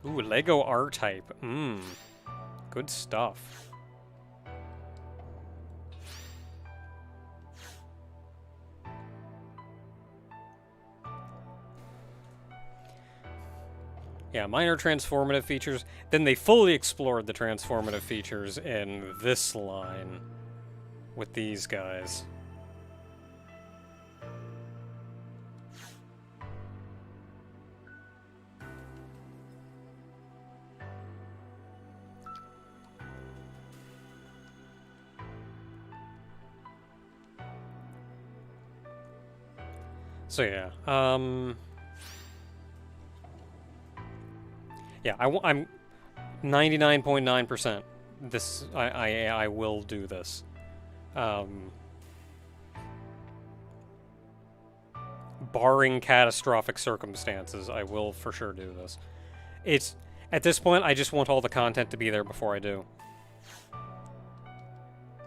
Ooh, Lego R-Type. Good stuff. Yeah, minor transformative features. Then they fully explored the transformative features in this line with these guys. So yeah, yeah, 99.9%. This, I will do this. Barring catastrophic circumstances, I will for sure do this. It's, at this point, I just want all the content to be there before I do.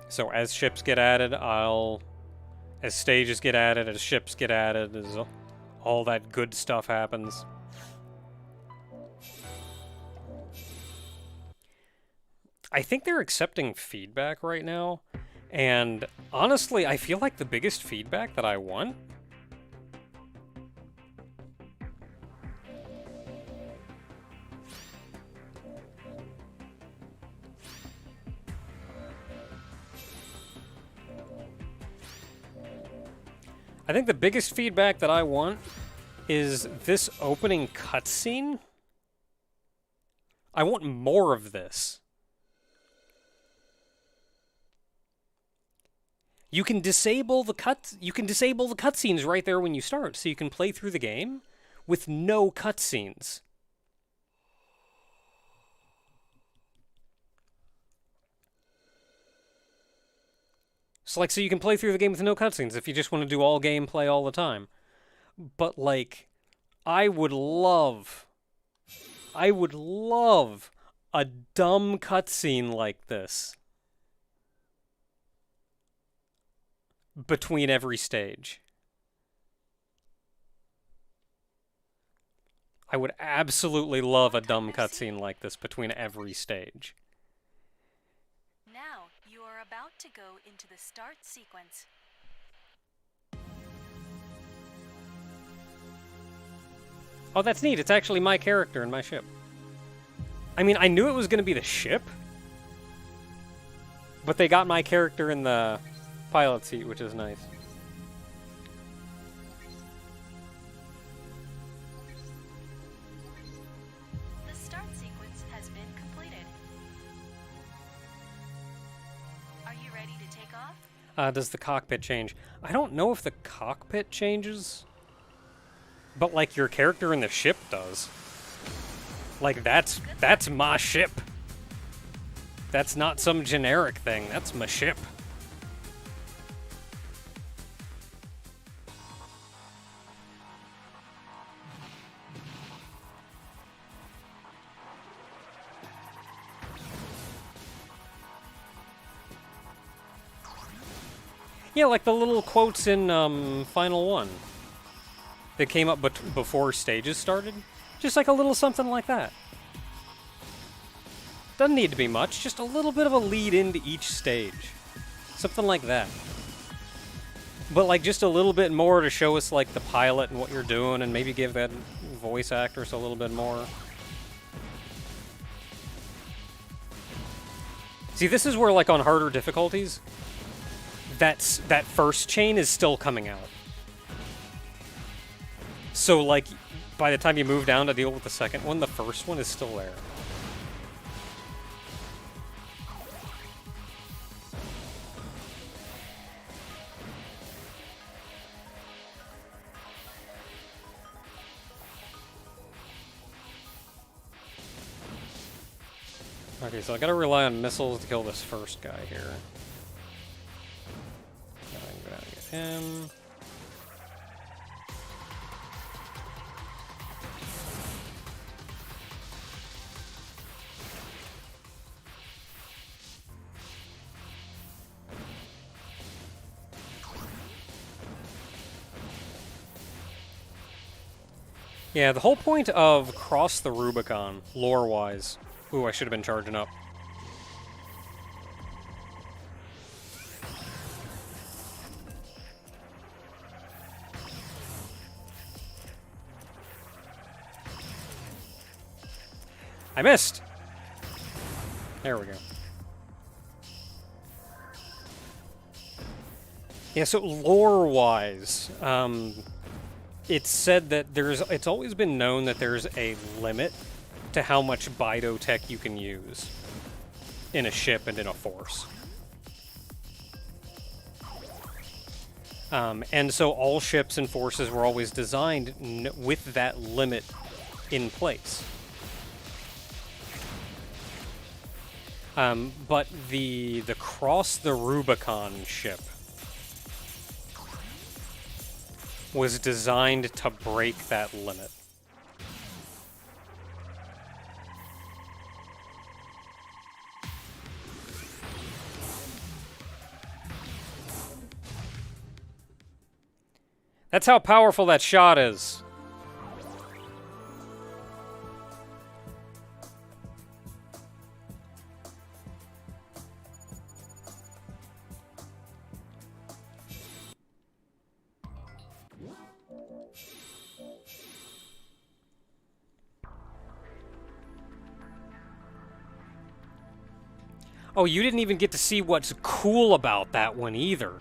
So as ships get added, as stages get added, as ships get added, as all that good stuff happens. I think they're accepting feedback right now, and honestly, I feel like the biggest feedback that I want is this opening cutscene. I want more of this. You can disable the cutscenes right there when you start, so you can play through the game with no cutscenes. So you can play through the game with no cutscenes if you just want to do all gameplay all the time. But like, I would love a dumb cutscene like this between every stage. I would absolutely love a dumb cutscene like this between every stage. Now you are about to go into the start sequence. Oh, that's neat. It's actually my character and my ship. I mean, I knew it was going to be the ship, but they got my character in the pilot seat, which is nice. The start sequence has been completed. Are you ready to take off? Does the cockpit change? I don't know if the cockpit changes, but like your character in the ship does. Like that's my ship. That's not some generic thing. That's my ship. Yeah, like the little quotes in Final 1 that came up before stages started. Just like a little something like that. Doesn't need to be much, just a little bit of a lead into each stage. Something like that. But like just a little bit more to show us like the pilot and what you're doing, and maybe give that voice actress a little bit more. See, this is where like on harder difficulties, that first chain is still coming out. So like by the time you move down to deal with the second one, the first one is still there. Okay, so I gotta rely on missiles to kill this first guy here. Go down and get him. Yeah, the whole point of Cross the Rubicon, lore-wise... Ooh, I should have been charging up. I missed! There we go. Yeah, so lore-wise, it's said that it's always been known that there's a limit to how much Biotech you can use in a ship and in a force. And so all ships and forces were always designed with that limit in place. But the Cross the Rubicon ship was designed to break that limit. That's how powerful that shot is. Oh, you didn't even get to see what's cool about that one either.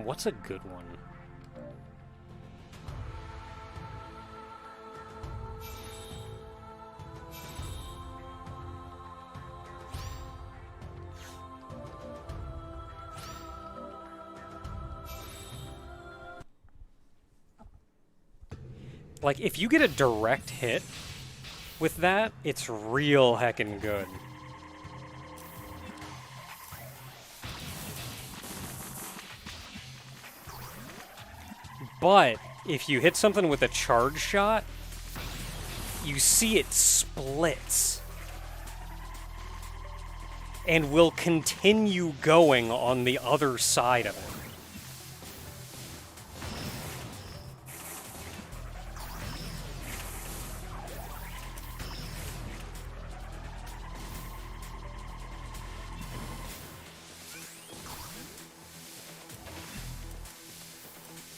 What's a good one? Like, if you get a direct hit with that, it's real heckin' good. But if you hit something with a charge shot, you see it splits. And will continue going on the other side of it.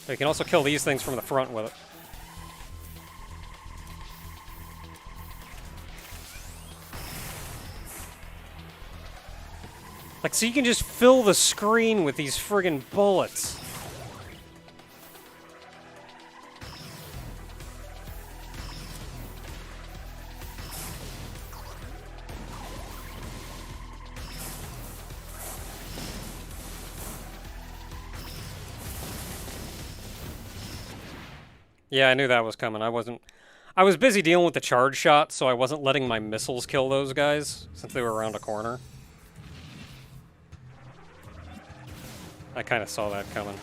You can also kill these things from the front with it. Like, so you can just fill the screen with these friggin' bullets. Yeah, I knew that was coming. I was busy dealing with the charge shot, so I wasn't letting my missiles kill those guys, since they were around a corner. I kind of saw that coming.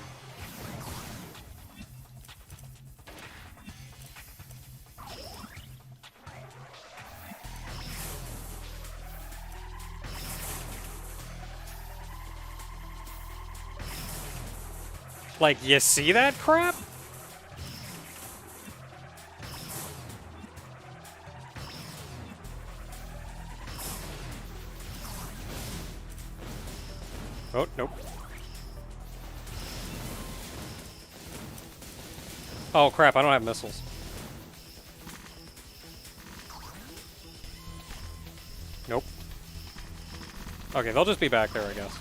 Like, you see that crap? Oh, nope. Oh, crap, I don't have missiles. Nope. Okay, they'll just be back there, I guess.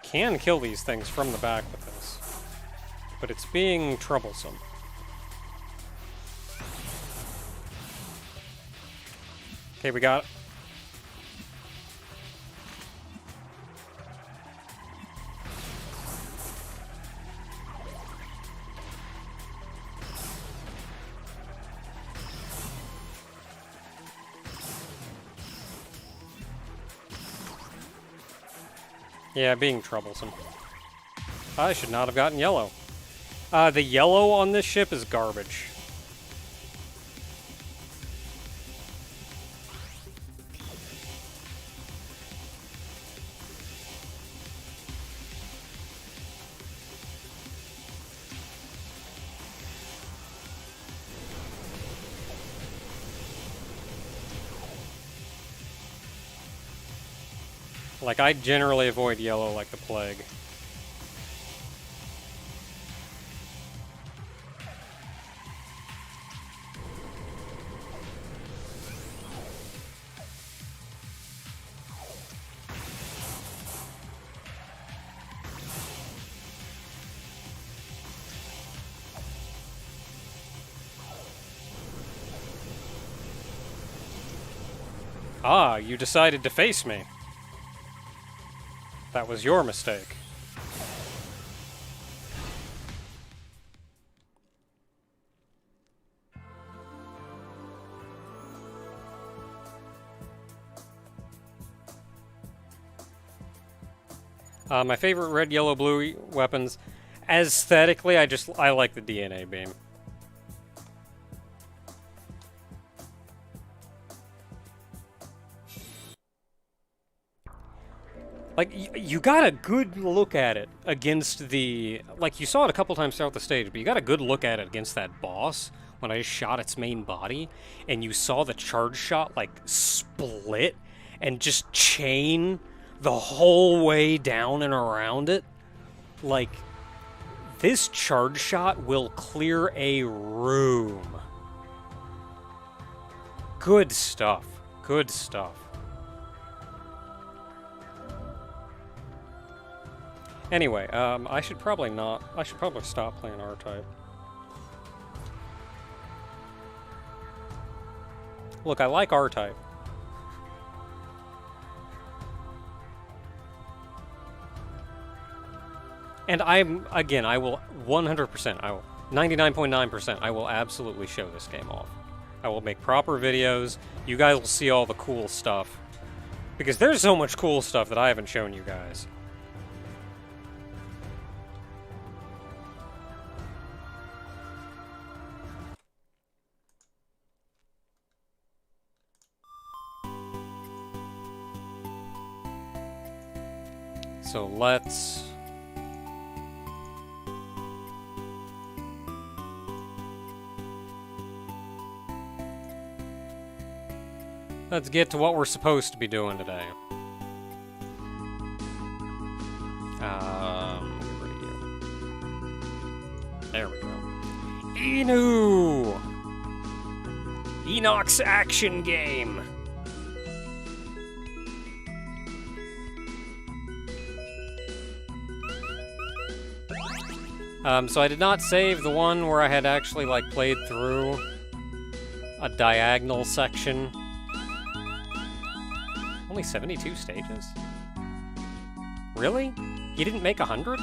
Can kill these things from the back with this, but it's being troublesome. Okay, we got it. Yeah, being troublesome. I should not have gotten yellow. The yellow on this ship is garbage. Like, I generally avoid yellow like the plague. Ah, you decided to face me. That was your mistake. My favorite red, yellow, blue weapons. Aesthetically, I like the DNA beam. Like, you got a good look at it against the... Like, you saw it a couple times throughout the stage, but you got a good look at it against that boss when I just shot its main body, and you saw the charge shot, like, split and just chain the whole way down and around it. Like, this charge shot will clear a room. Good stuff. Good stuff. Anyway, I should probably stop playing R-Type. Look, I like R-Type. And I will 100%, 99.9%, I will absolutely show this game off. I will make proper videos. You guys will see all the cool stuff. Because there's so much cool stuff that I haven't shown you guys. So let's get to what we're supposed to be doing today. Where are you? There we go. Enooh! Enoch's action game. So I did not save the one where I had actually, like, played through a diagonal section. Only 72 stages? Really? He didn't make 100?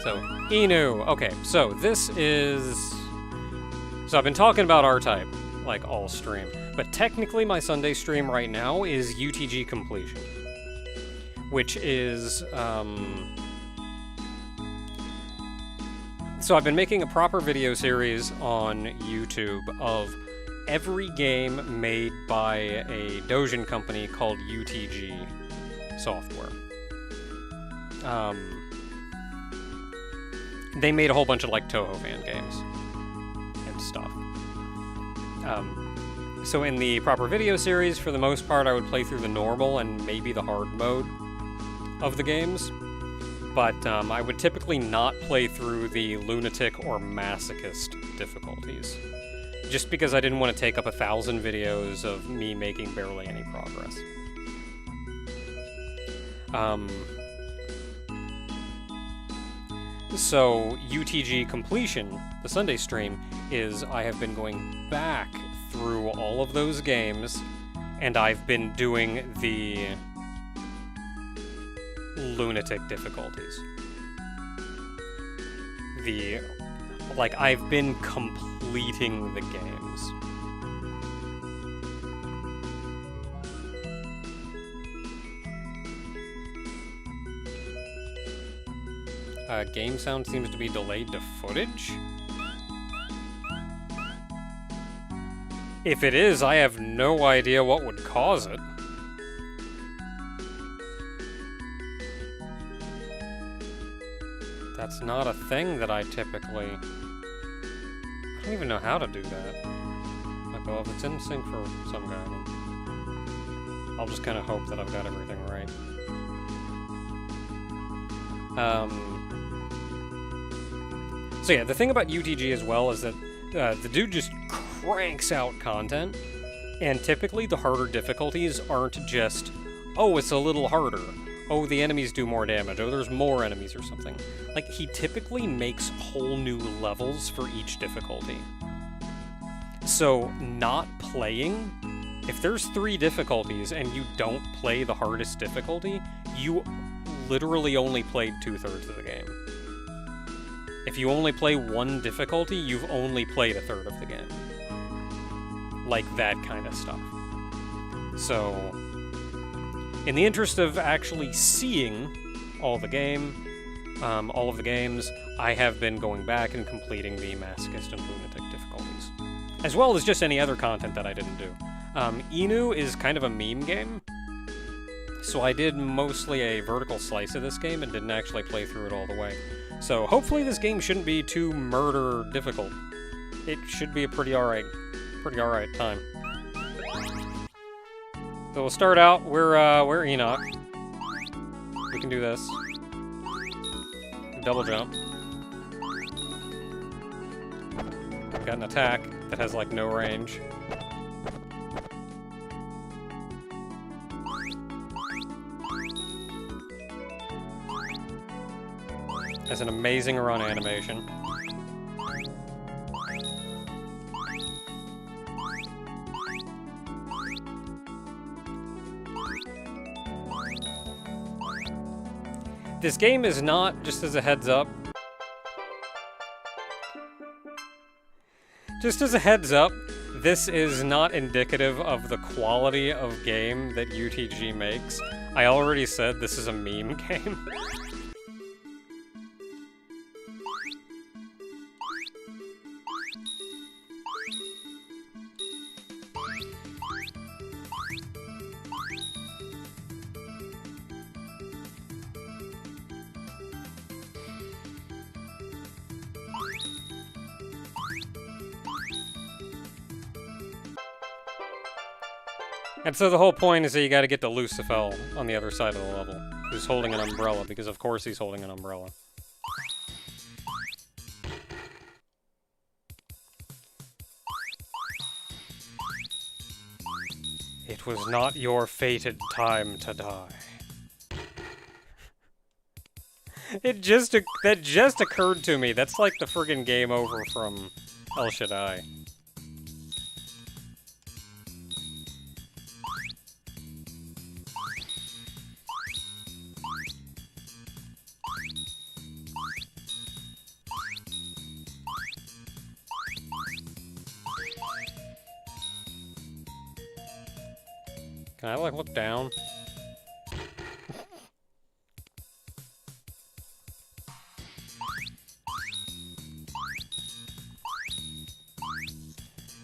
So, Enooh. Okay, so this is... So I've been talking about R-Type, like, all stream. But technically my Sunday stream right now is UTG Completion. Which is, So I've been making a proper video series on YouTube of every game made by a Dojin company called UTG Software. They made a whole bunch of, like, Toho fan games and stuff. So in the proper video series, for the most part, I would play through the normal and maybe the hard mode of the games. But I would typically not play through the lunatic or masochist difficulties. Just because I didn't want to take up 1,000 videos of me making barely any progress. So, UTG Completion, the Sunday stream, is I have been going back through all of those games, and I've been doing the lunatic difficulties. I've been completing the games. Game sound seems to be delayed to footage? If it is, I have no idea what would cause it. That's not a thing that I typically... I don't even know how to do that. Like, well, if it's in sync for some guy, then I'll just kind of hope that I've got everything right. So yeah, the thing about UTG as well is that the dude just cranks out content, and typically the harder difficulties aren't just, oh, it's a little harder. oh, the enemies do more damage, oh, there's more enemies or something. Like, he typically makes whole new levels for each difficulty. So, not playing, if there's 3 difficulties and you don't play the hardest difficulty, you literally only played 2/3 of the game. If you only play 1 difficulty, you've only played 1/3 of the game. Like that kind of stuff. So, in the interest of actually seeing all of the games, I have been going back and completing the Masochist and Lunatic difficulties. As well as just any other content that I didn't do. Enooh is kind of a meme game, so I did mostly a vertical slice of this game and didn't actually play through it all the way. So hopefully this game shouldn't be too murder difficult. It should be a pretty alright time. So we'll start out, we're Enoch. We can do this. Double jump. I've got an attack that has, like, no range. Has an amazing run animation. This game is not, just as a heads up, this is not indicative of the quality of game that UTG makes. I already said this is a meme game. And so the whole point is that you gotta get to Lucifer on the other side of the level, who's holding an umbrella, because of course he's holding an umbrella. It was not your fated time to die. That just occurred to me. That's like the friggin' game over from El Shaddai. Can I, like, look down?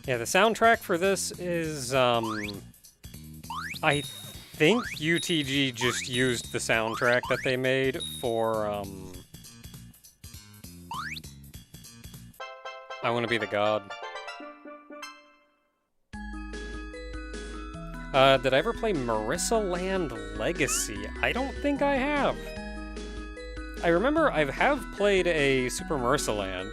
Yeah, the soundtrack for this is, I think UTG just used the soundtrack that they made for, I Wanna Be the God. Did I ever play Marissa Land Legacy? I don't think I have. I remember I have played a Super Marissa Land.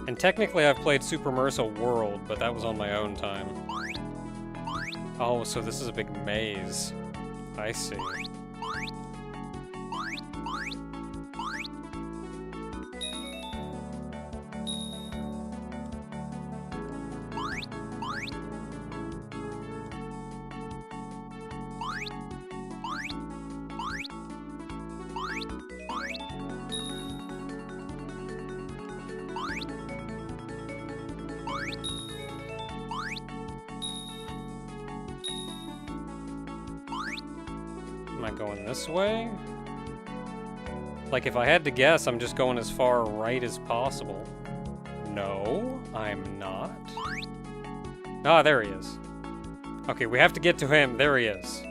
And technically I've played Super Marissa World, but that was on my own time. Oh, so this is a big maze. I see. Am I going this way? Like, if I had to guess, I'm just going as far right as possible. No, I'm not. Ah, there he is. Okay, we have to get to him. There he is.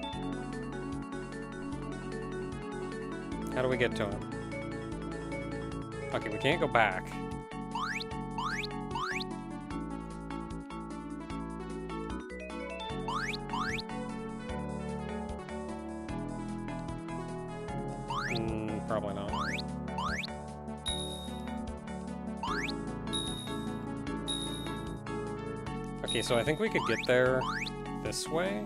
How do we get to him? Okay, we can't go back. Probably not. Okay, so I think we could get there this way.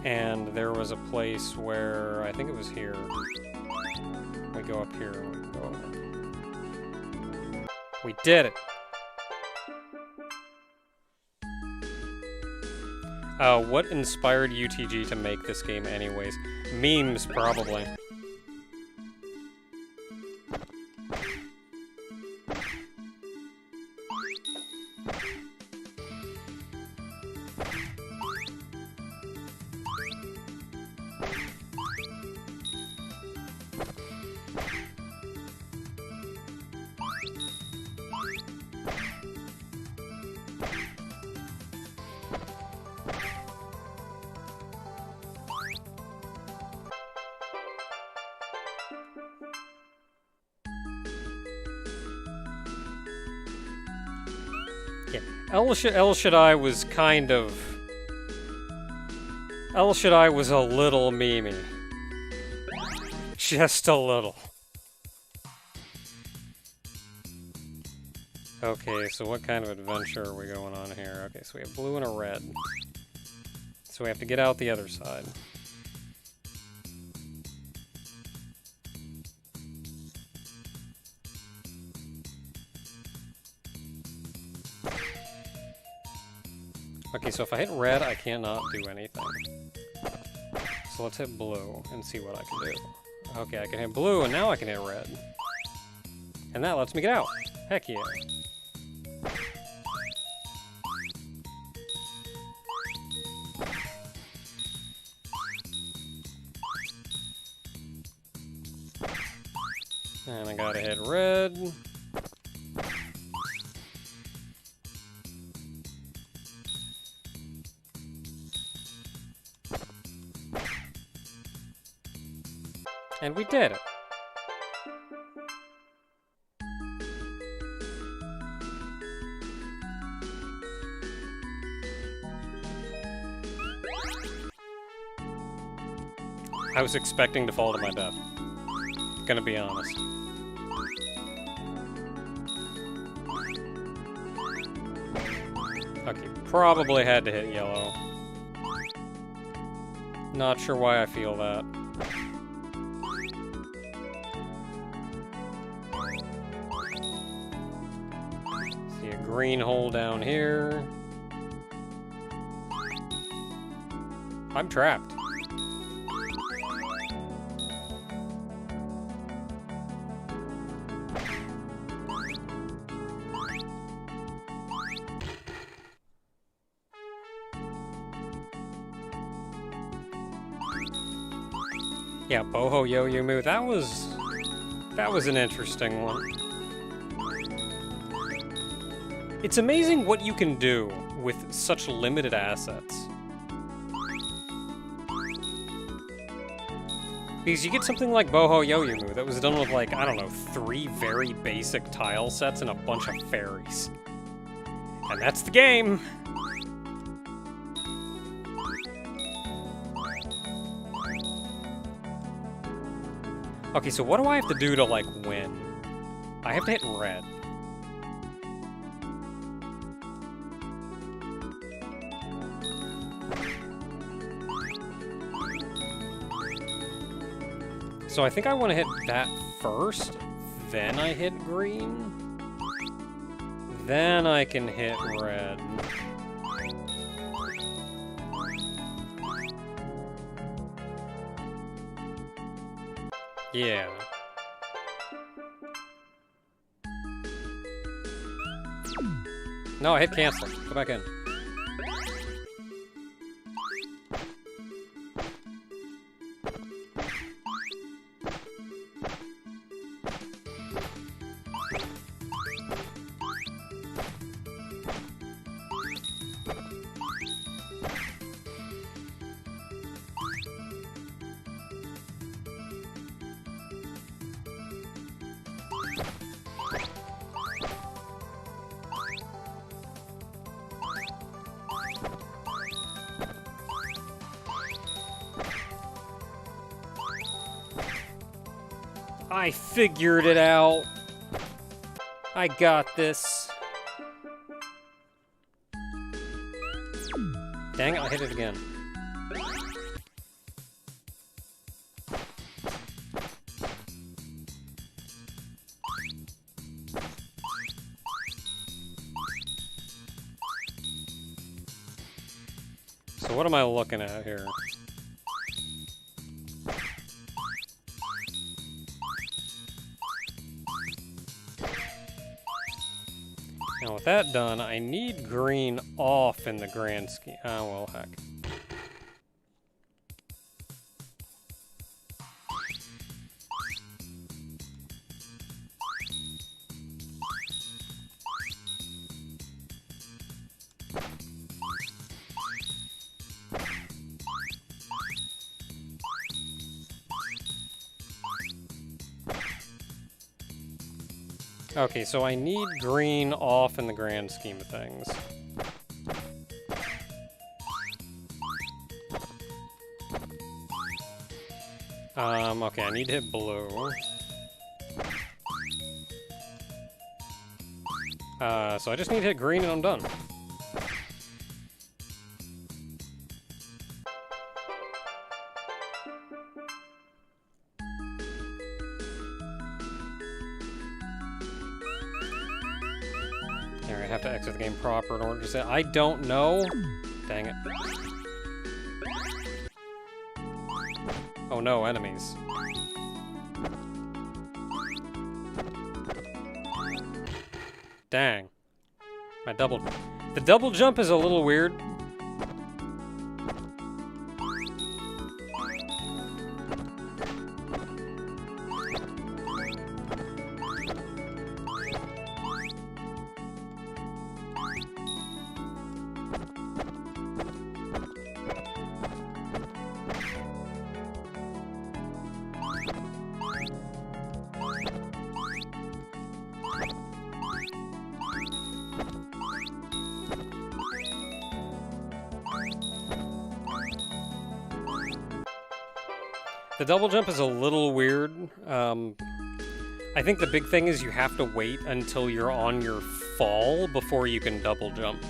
And there was a place where, I think it was here. We go up here, we go over. We did it! What inspired UTG to make this game anyways? Memes, probably. Yeah, El Shaddai was kind of... El Shaddai was a little memey. Just a little. Okay, so what kind of adventure are we going on here? Okay, so we have blue and a red. So we have to get out the other side. Okay, so if I hit red, I cannot do anything. So let's hit blue and see what I can do. Okay, I can hit blue, and now I can hit red. And that lets me get out. Heck yeah. And I gotta hit red. And we did it. I was expecting to fall to my death. Gonna be honest. Okay, probably had to hit yellow. Not sure why I feel that. See a green hole down here. I'm trapped. Yeah, Boho Yo-Yo-Moo, that was an interesting one. It's amazing what you can do with such limited assets. Because you get something like Boho Yo-Yo-Moo that was done with, like, I don't know, 3 very basic tile sets and a bunch of fairies. And that's the game! Okay, so what do I have to do to, like, win? I have to hit red. So I think I want to hit that first, then I hit green. Then I can hit red. Yeah. No, I hit cancel. Go back in. I figured it out. I got this. Dang it, I hit it again. So what am I looking at here? Now with that done, I need green off in the grand scheme. Oh, well, heck. Okay, so I need green off in the grand scheme of things. Okay, I need to hit blue. So I just need to hit green and I'm done. Alright, I have to exit the game proper in order to say I don't know. Dang it. Oh no, enemies. Dang. The double jump is a little weird. The double jump is a little weird. I think the big thing is you have to wait until you're on your fall before you can double jump.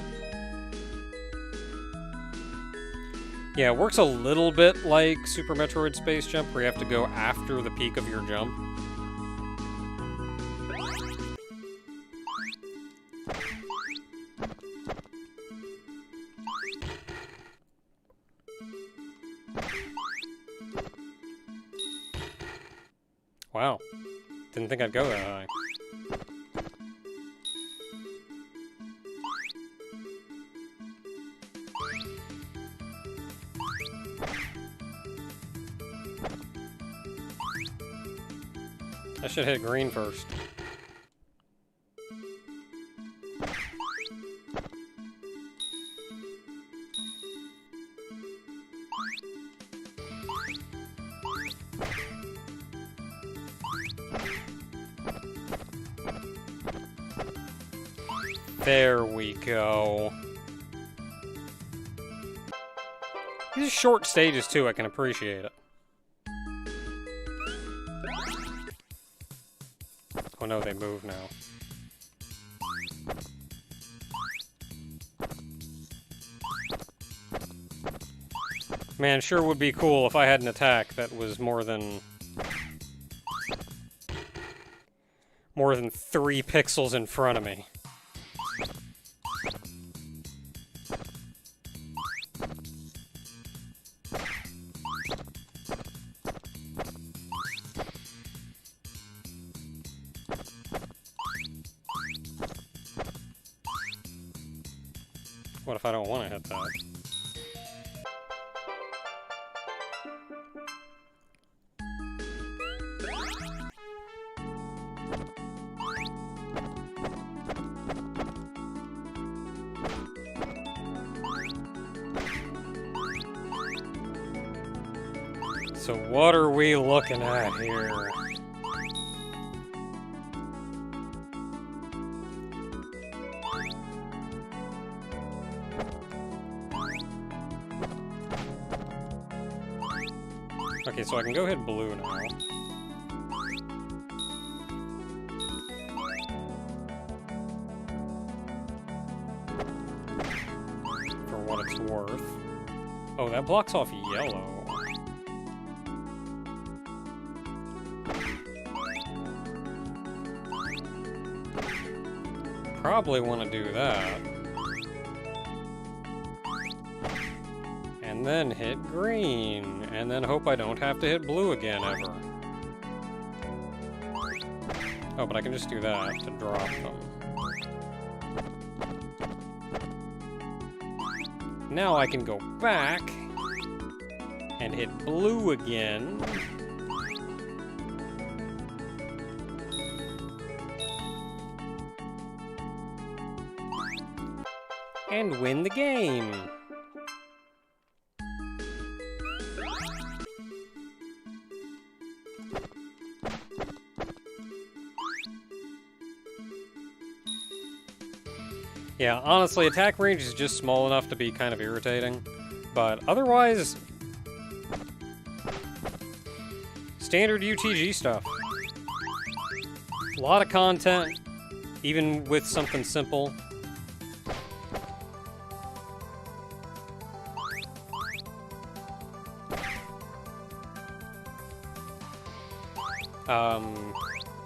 Yeah, it works a little bit like Super Metroid Space Jump, where you have to go after the peak of your jump. Wow. Didn't think I'd go that high. I should hit green first. There we go. These are short stages too, I can appreciate it. Oh no, they move now. Man, sure would be cool if I had an attack that was more than 3 pixels in front of me. What if I don't want to hit that? So what are we looking at here? Okay, so I can go hit blue now. Oh, that blocks off yellow. Probably want to do that. And then hit green. And then hope I don't have to hit blue again, ever. Oh, but I can just do that to drop them. Now I can go back and hit blue again. And win the game. Yeah, honestly, attack range is just small enough to be kind of irritating, but otherwise, standard UTG stuff. A lot of content, even with something simple.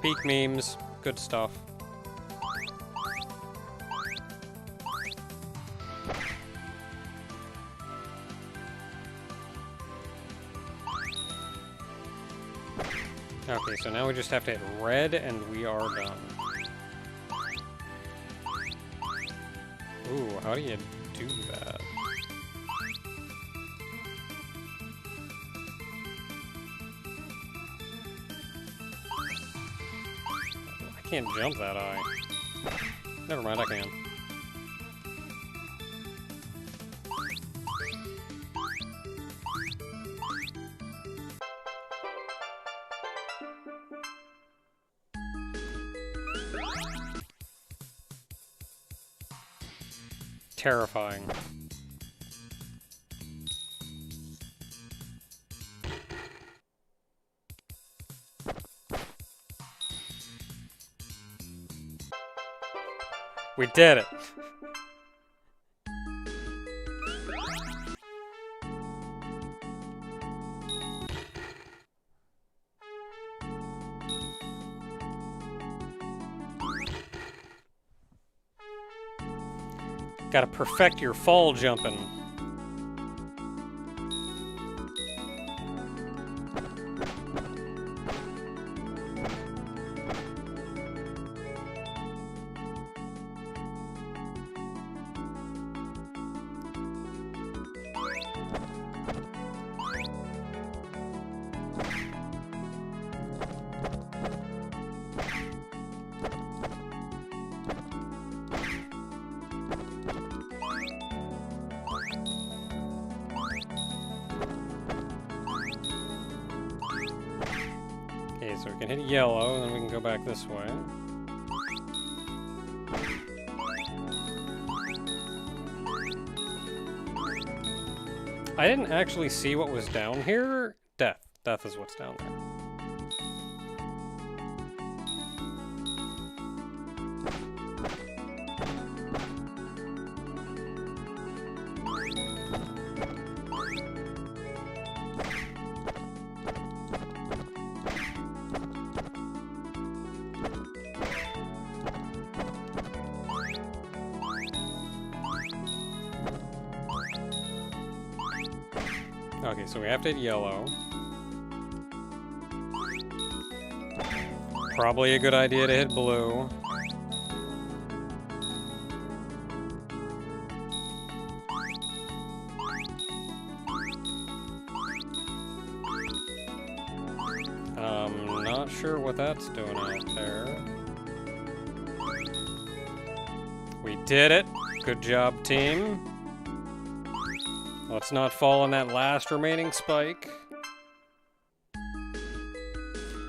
Peak memes, good stuff. Okay, so now we just have to hit red and we are done. Ooh, how do you do that? I can't jump that high. Never mind, I can. Terrifying. We did it. Gotta perfect your fall jumping. So we can hit yellow, and then we can go back this way. I didn't actually see what was down here. Death. Death is what's down there. Okay, so we have to hit yellow. Probably a good idea to hit blue. Not sure what that's doing out there. We did it. Good job, team. Let's not fall on that last remaining spike.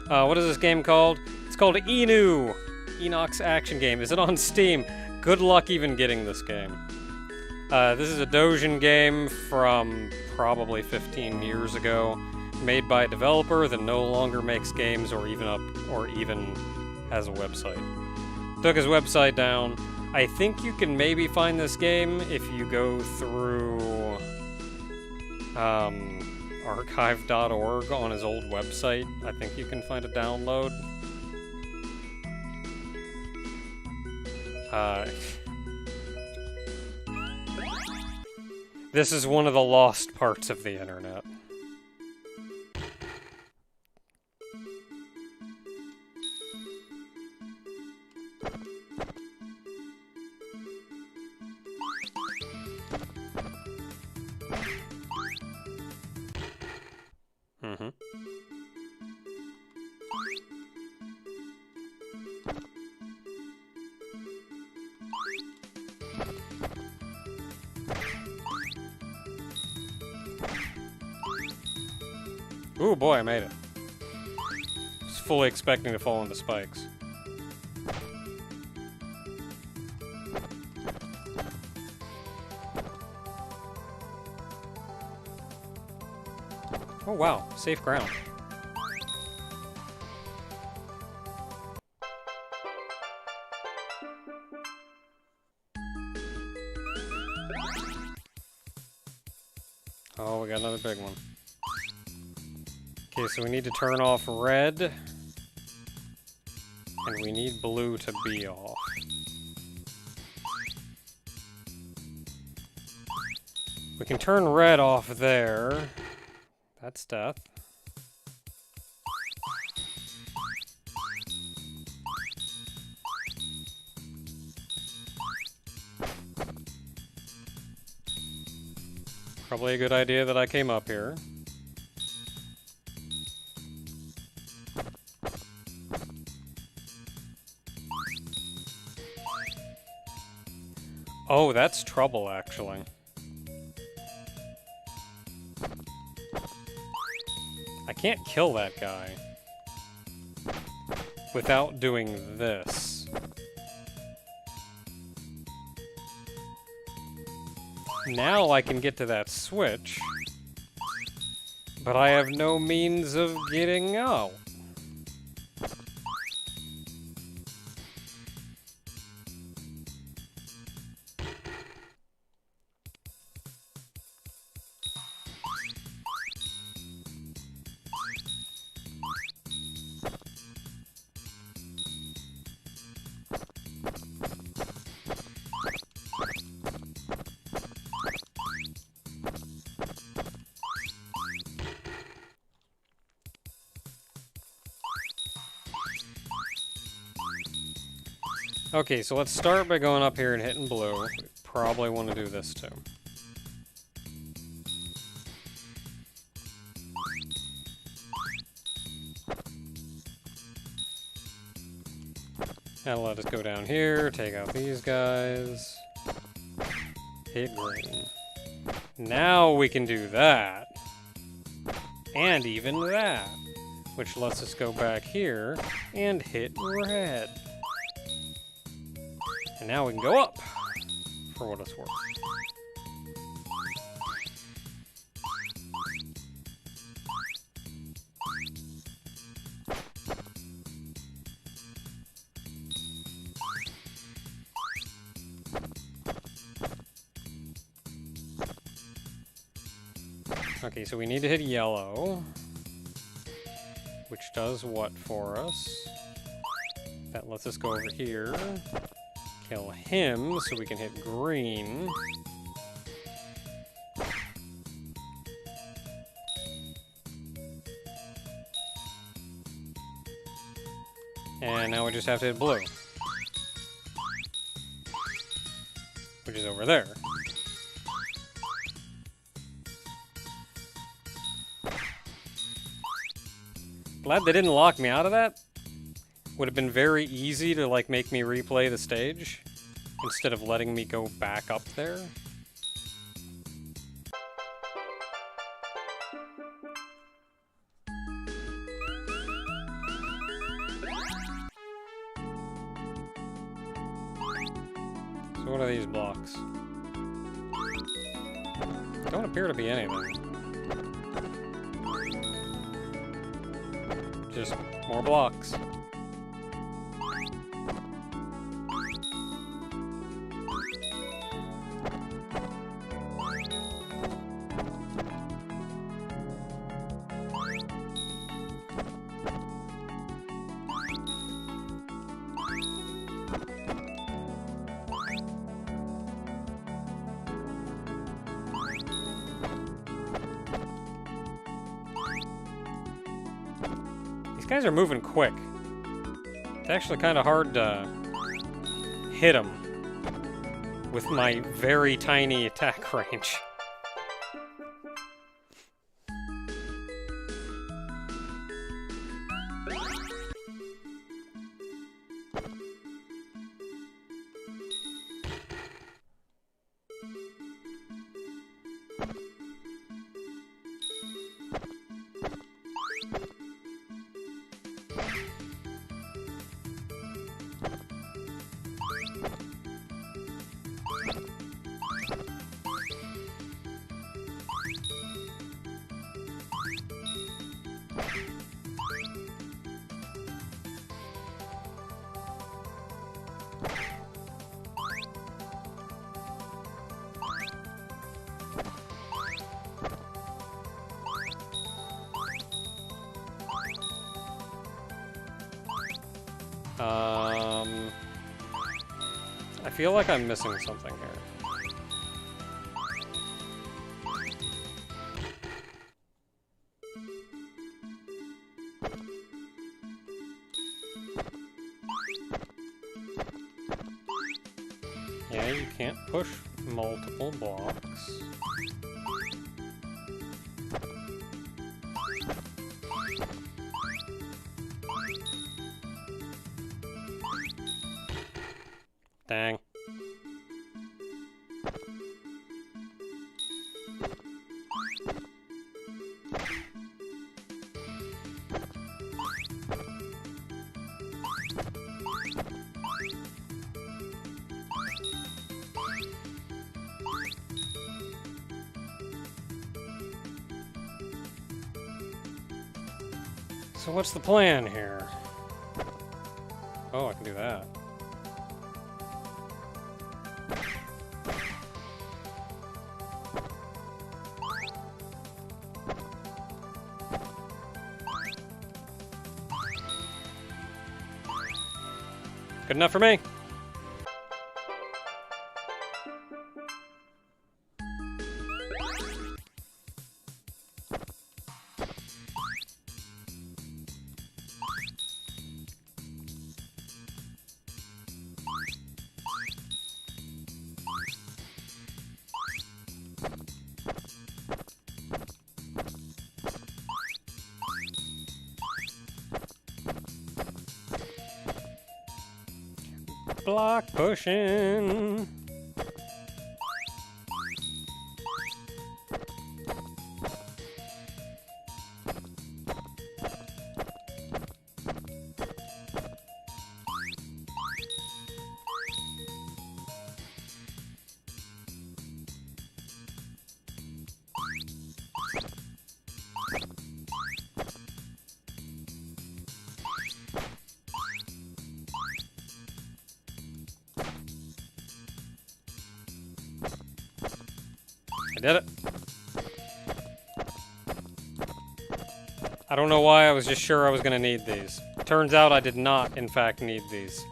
What is this game called? It's called Enooh! Enoch's action game. Is it on Steam? Good luck even getting this game. This is a Dojin game from probably 15 years ago, made by a developer that no longer makes games or even has a website. Took his website down. I think you can maybe find this game if you go through archive.org on his old website. I think you can find a download. This is one of the lost parts of the internet. Ooh, boy, I made it. I was fully expecting to fall into spikes. Oh, wow. Safe ground. Oh, we got another big one. Okay, so we need to turn off red, and we need blue to be off. We can turn red off there. That's death. Probably a good idea that I came up here. Oh, that's trouble, actually. I can't kill that guy without doing this. Now I can get to that switch, but I have no means of getting out. Okay, so let's start by going up here and hitting blue. We probably want to do this too. That'll let us go down here, take out these guys, hit green. Now we can do that, and even that, which lets us go back here and hit red. And now we can go up, for what it's worth. Okay, so we need to hit yellow, which does what for us? That lets us go over here. Kill him so we can hit green. And now we just have to hit blue, which is over there. Glad they didn't lock me out of that. Would have been very easy to, like, make me replay the stage instead of letting me go back up there. So what are these blocks? Don't appear to be anything. Just more blocks. These guys are moving quick. It's actually kind of hard to hit them with my very tiny attack range. I feel like I'm missing something here. Yeah, you can't push multiple blocks. Dang. So what's the plan here? Oh, I can do that. Good enough for me. Block pushing. I did it. I don't know why I was just sure I was gonna need these. Turns out I did not, in fact, need these.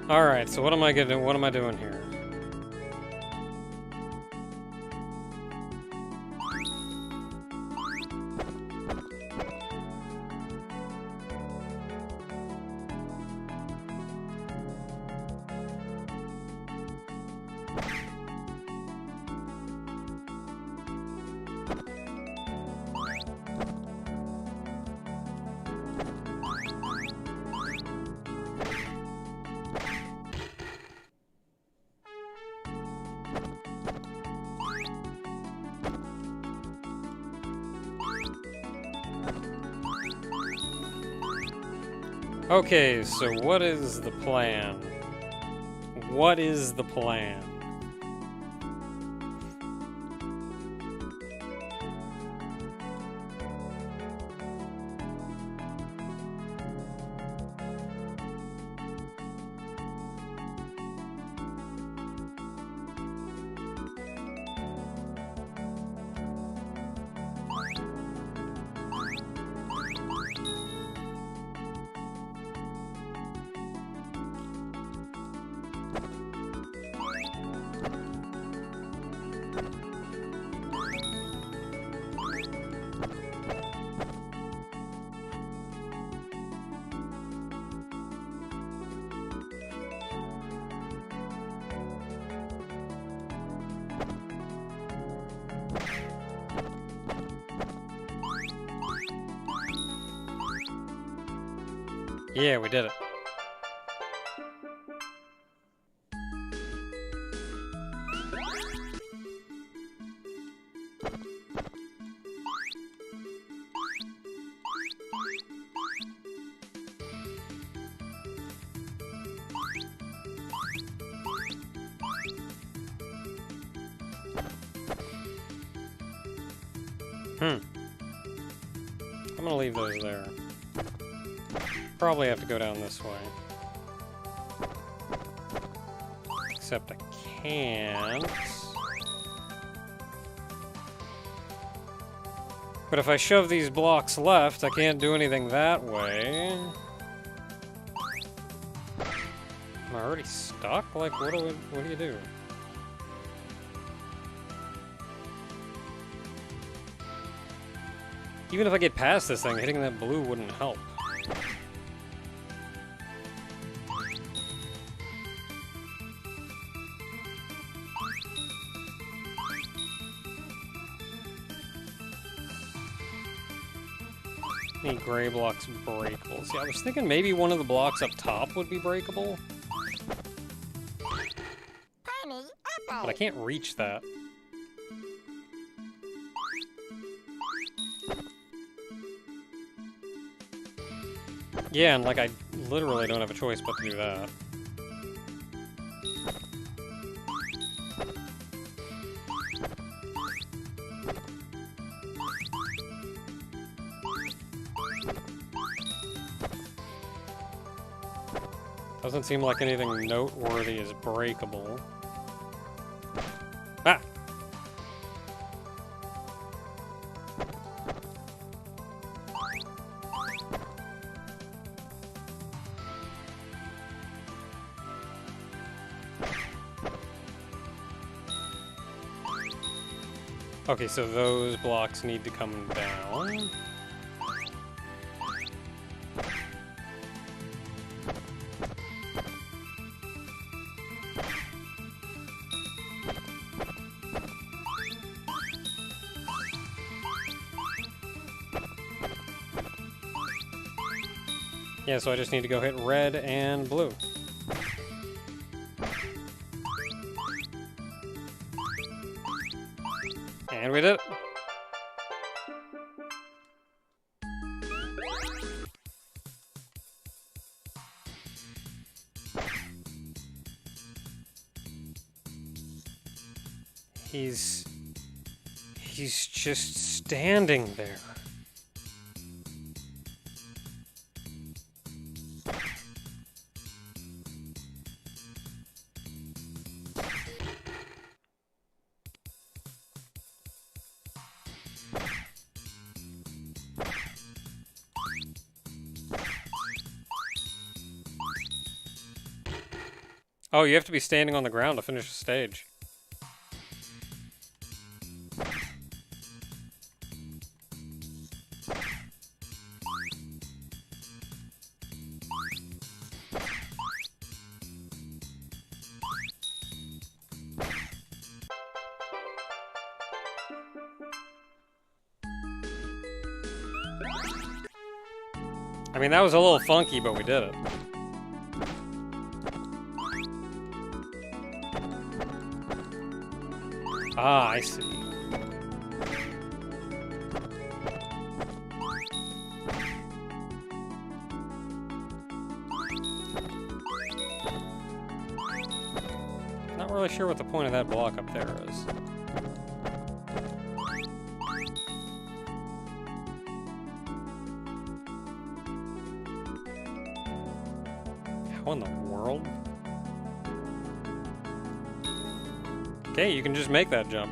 Alright, so what am I doing here? Okay, so what is the plan? What is the plan? Yeah, we did it. I'm gonna leave those there. Probably have to go down this way. Except I can't. But if I shove these blocks left, I can't do anything that way. Am I already stuck? Like, what do you do? Even if I get past this thing, hitting that blue wouldn't help. Any gray blocks breakable? See, I was thinking maybe one of the blocks up top would be breakable. But I can't reach that. Yeah, and like I literally don't have a choice but to do that. Doesn't seem like anything noteworthy is breakable. Ah! Okay, so those blocks need to come down. Yeah, so I just need to go hit red and blue. And we did it. He's just standing there. Oh, you have to be standing on the ground to finish the stage. I mean, that was a little funky, but we did it. Ah, I see. really sure what the point of that block up there is. How in the world? Okay, you can just make that jump.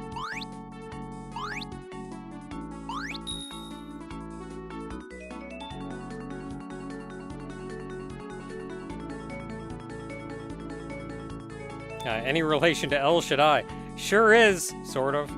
Any relation to El Shaddai? Sure is, sort of.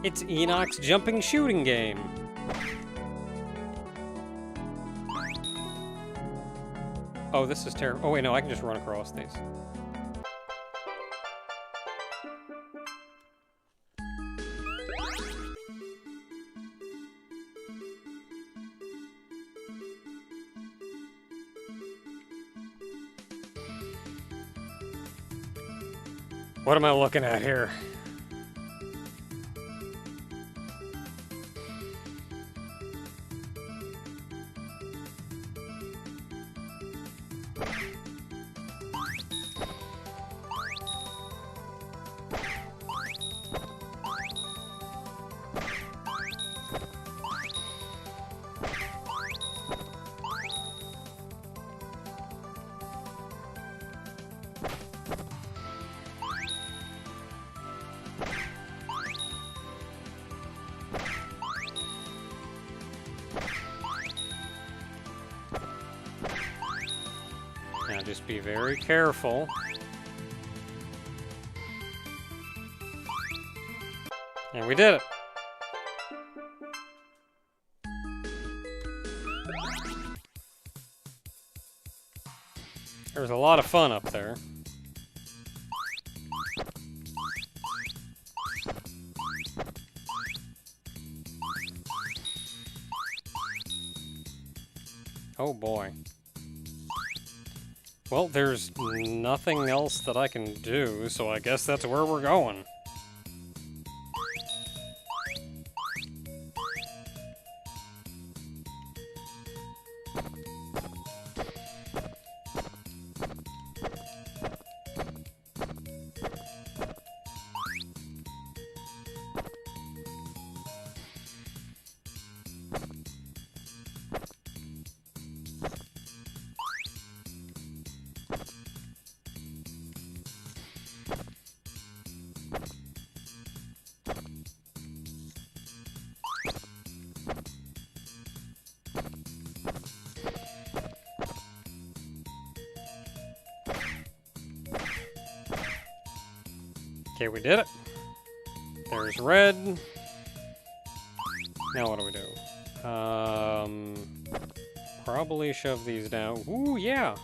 It's Enoch's jumping shooting game. Oh, this is terrible. Oh, wait, no, I can just run across these. What am I looking at here? Now just be very careful. And we did it. There was a lot of fun up there. Oh boy. Well, there's nothing else that I can do, so I guess that's where we're going. Okay, we did it. There's red. Now what do we do? Probably shove these down. Ooh, yeah.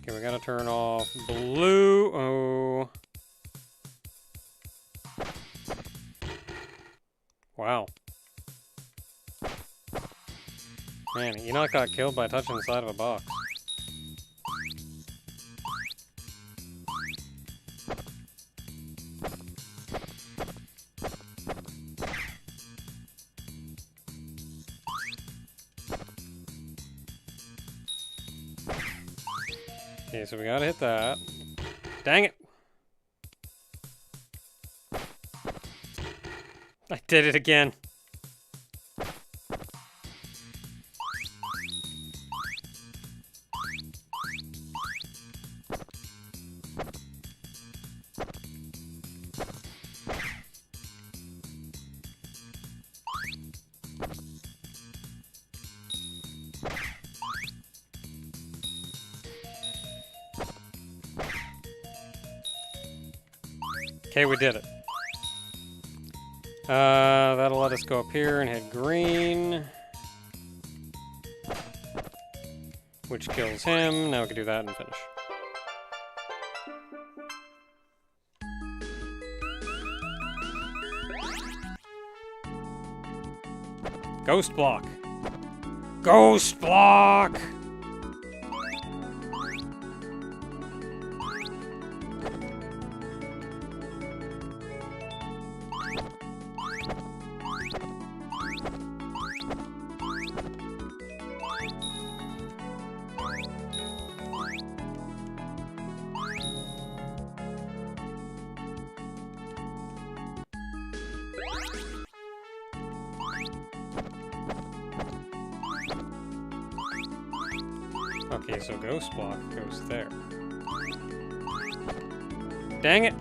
Okay, we gotta turn off blue. Oh. Wow. Man, Enoch got killed by touching the side of a box. Okay, so we gotta hit that. Dang it! I did it again. Okay, we did it. That'll let us go up here and hit green. which kills him. Now we can do that and finish. Ghost block. Ghost block! Okay, so ghost block goes there. Dang it!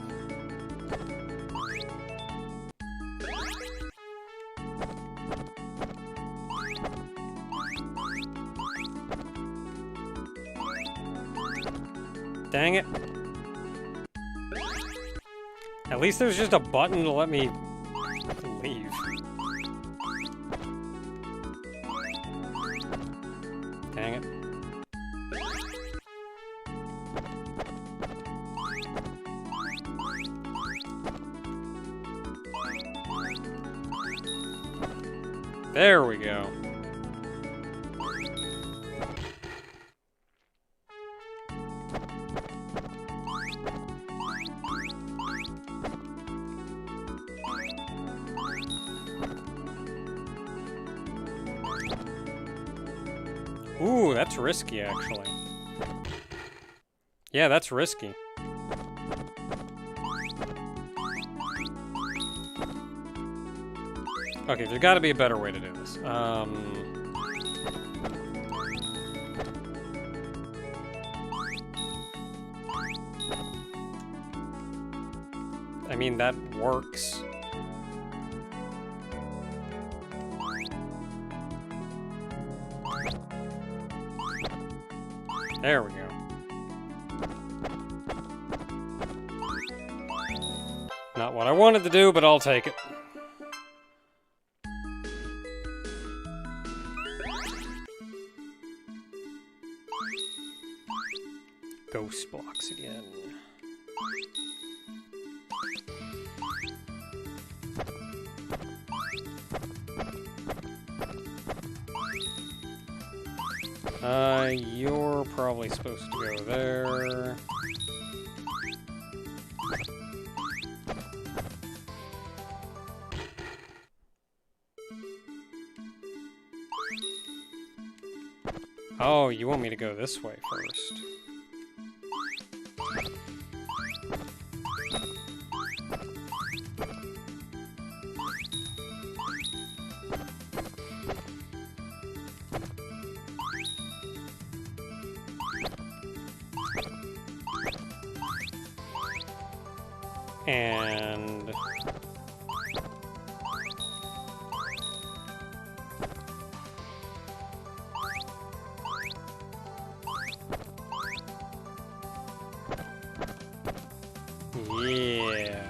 Dang it. At least there's just a button to let me leave. Dang it. There we go. Ooh, that's risky, actually. Yeah, that's risky. Okay, there's got to be a better way to do this. I mean, that works. There we go. Not what I wanted to do, but I'll take it. Ghost blocks again. You're probably supposed to go there. Oh, you want me to go this way first. And yeah.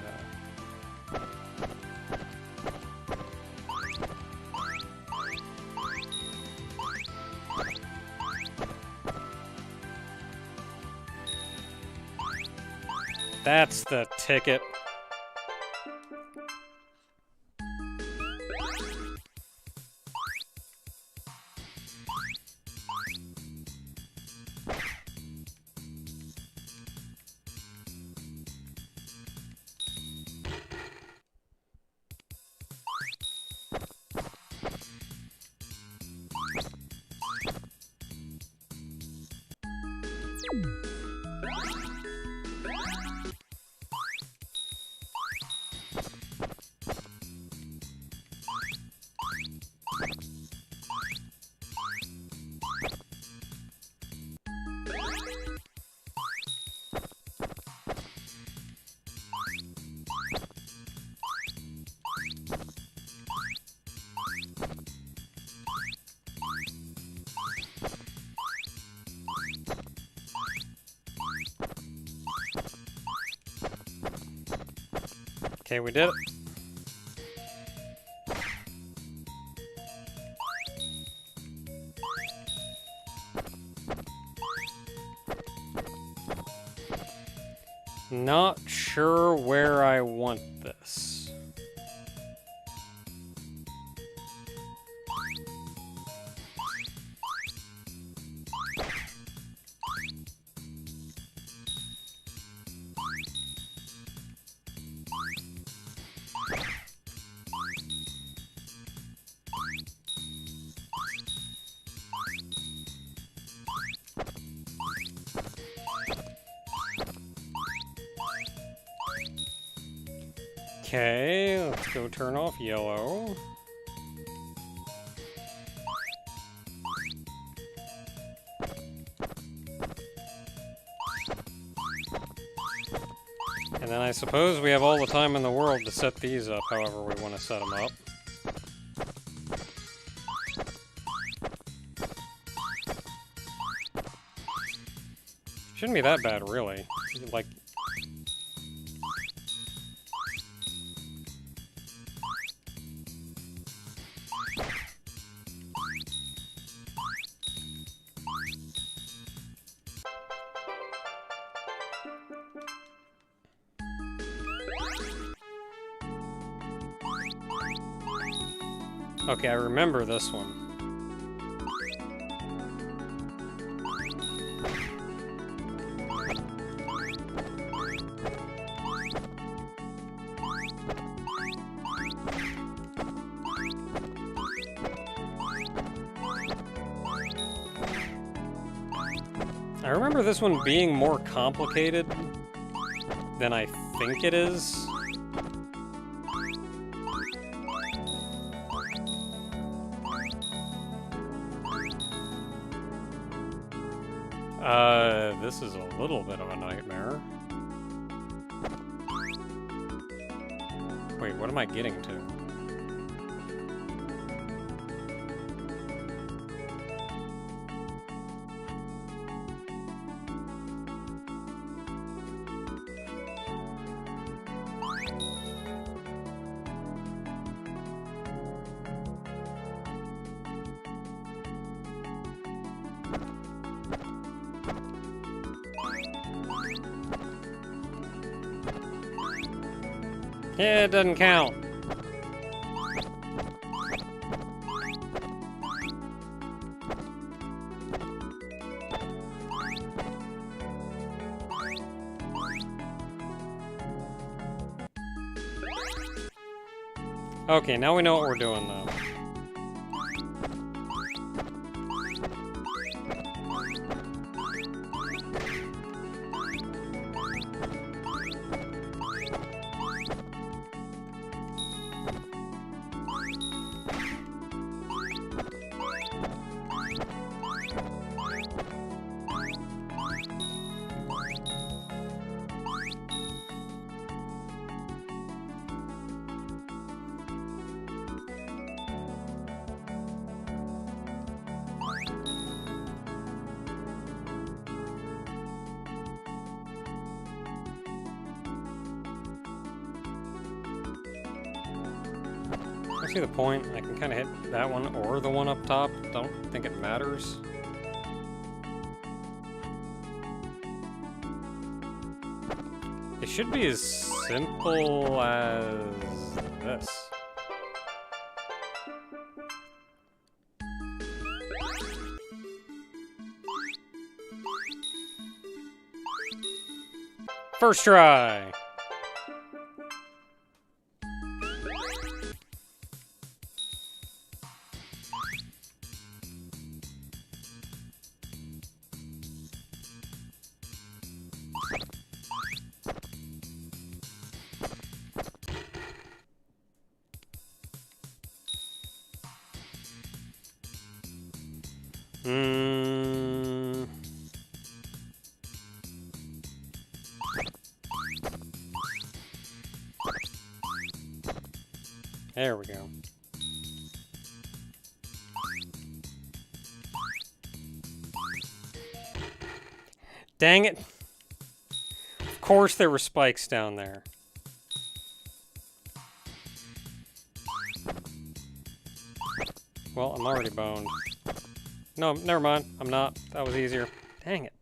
That's the ticket. Okay, we did it. Not sure where I want this. Okay, let's go turn off yellow. And then I suppose we have all the time in the world to set these up however we want to set them up. Shouldn't be that bad, really. Like, okay, I remember this one. I remember this one being more complicated than I think it is. This is a little bit of a nightmare. Wait, what am I getting to? Yeah, it doesn't count. Okay, now we know what we're doing, though. I see the point. I can kind of hit that one or the one up top. Don't think it matters. It should be as simple as this. First try! There we go. Dang it. Of course there were spikes down there. Well, I'm already boned. No, never mind. I'm not. That was easier. Dang it.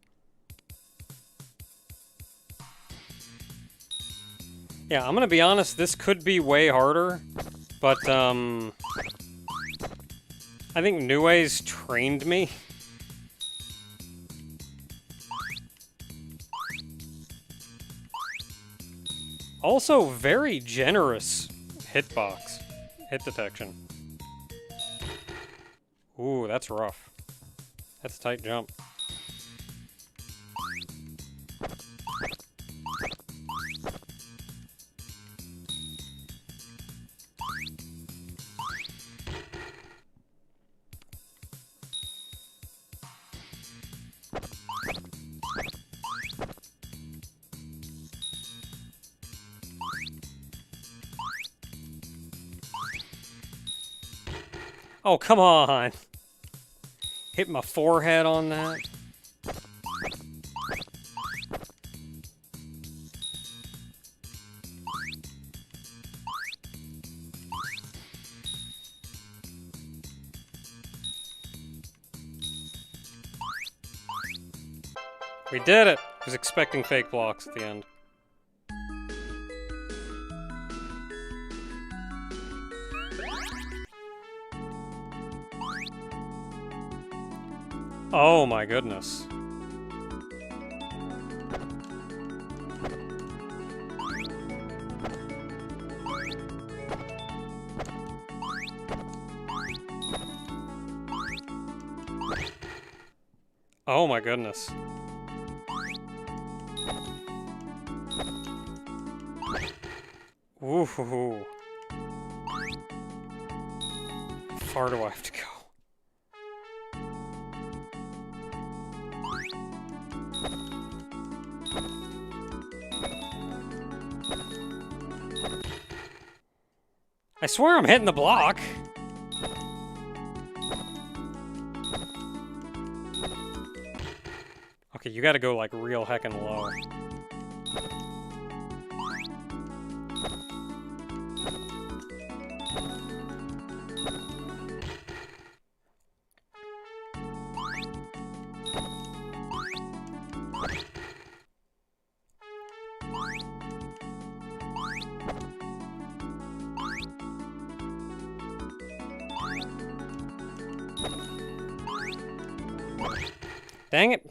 Yeah, I'm gonna be honest, this could be way harder, but, I think Enooh's trained me. Also, very generous hit detection. Ooh, that's rough. That's a tight jump. Oh, come on! Hit my forehead on that. We did it! I was expecting fake blocks at the end. Oh my goodness. Oh my goodness. Ooh. How far do I have to go? I swear I'm hitting the block. Okay, you gotta go like real heckin' low. Dang it.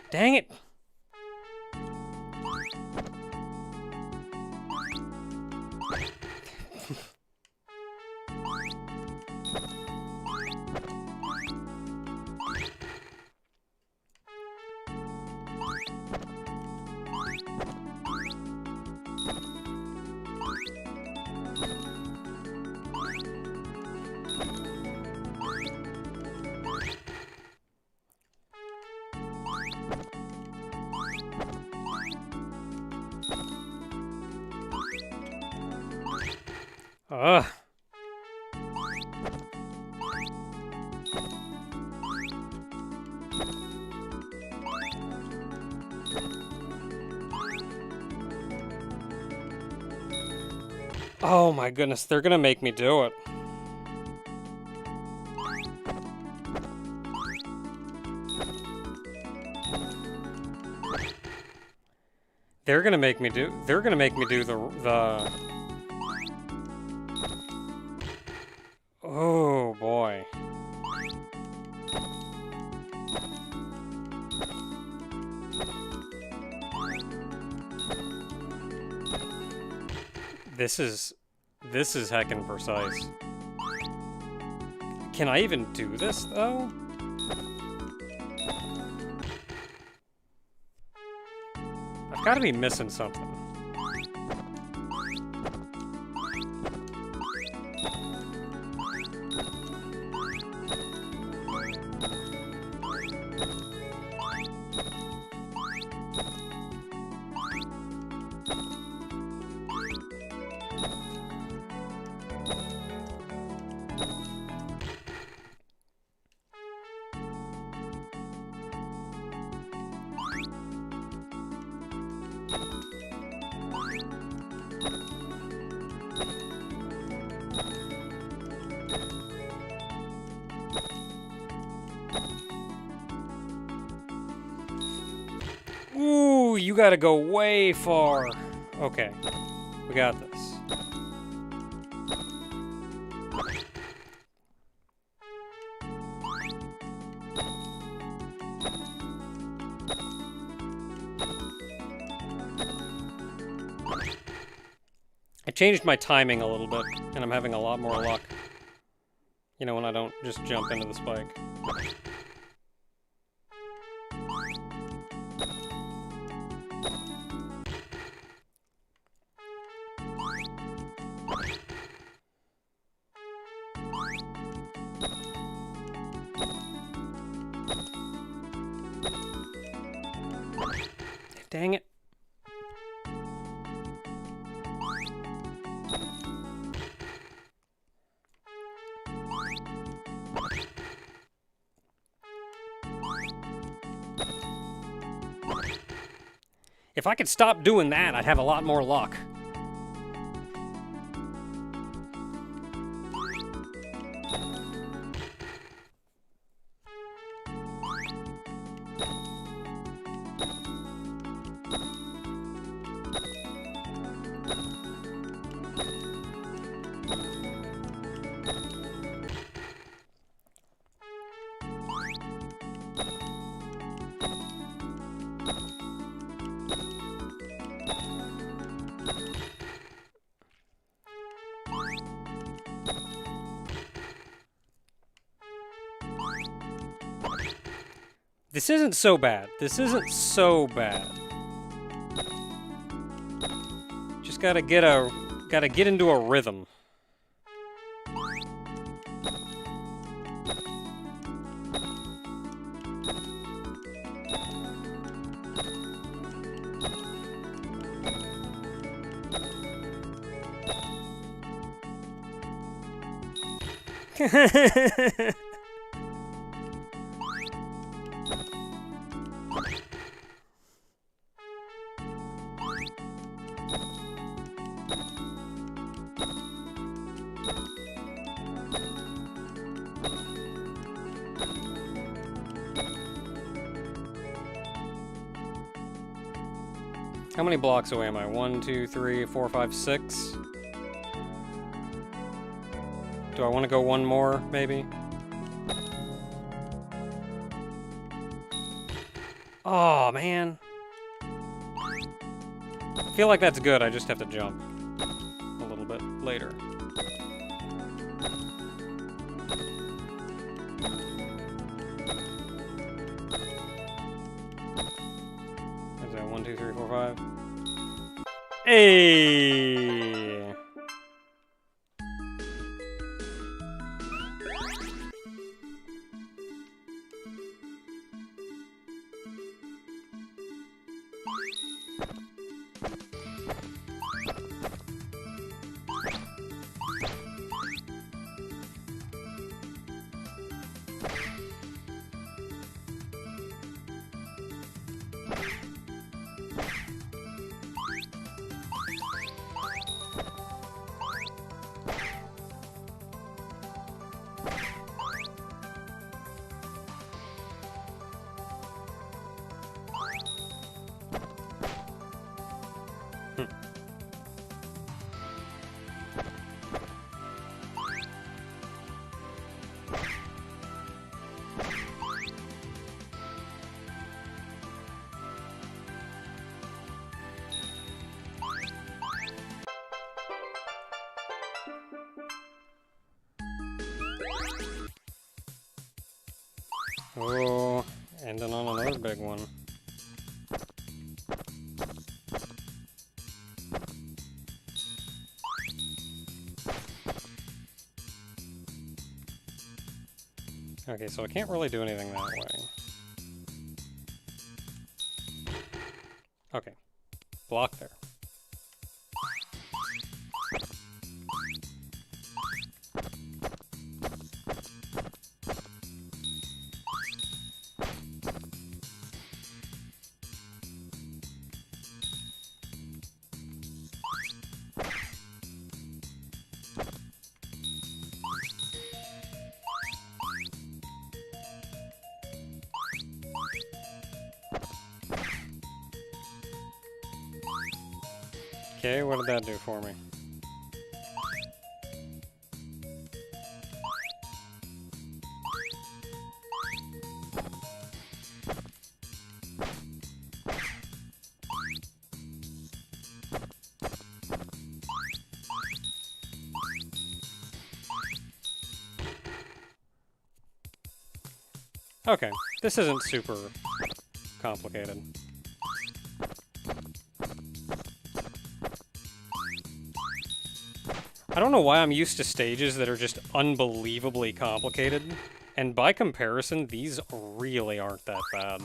Dang it. Ugh. Oh my goodness, they're gonna make me do it. They're gonna make me do the Oh boy. This is heckin' precise. Can I even do this though? I've gotta be missing something. Ooh, you gotta go way far. Okay, we got this. I changed my timing a little bit, and I'm having a lot more luck. You know, when I don't just jump into the spike. Dang it. If I could stop doing that, I'd have a lot more luck. This isn't so bad. This isn't so bad. Just gotta get into a rhythm. How many blocks away am I? 1, 2, 3, 4, 5, 6? Do I want to go one more, maybe? Oh, man. I feel like that's good, I just have to jump a little bit later. Is that 1, 2, 3, 4, 5? Hey! Oh, ending on another big one. Okay, so I can't really do anything that way. Okay. Block there. Okay, what did that do for me? Okay, this isn't super complicated. I don't know why I'm used to stages that are just unbelievably complicated, and by comparison, these really aren't that bad.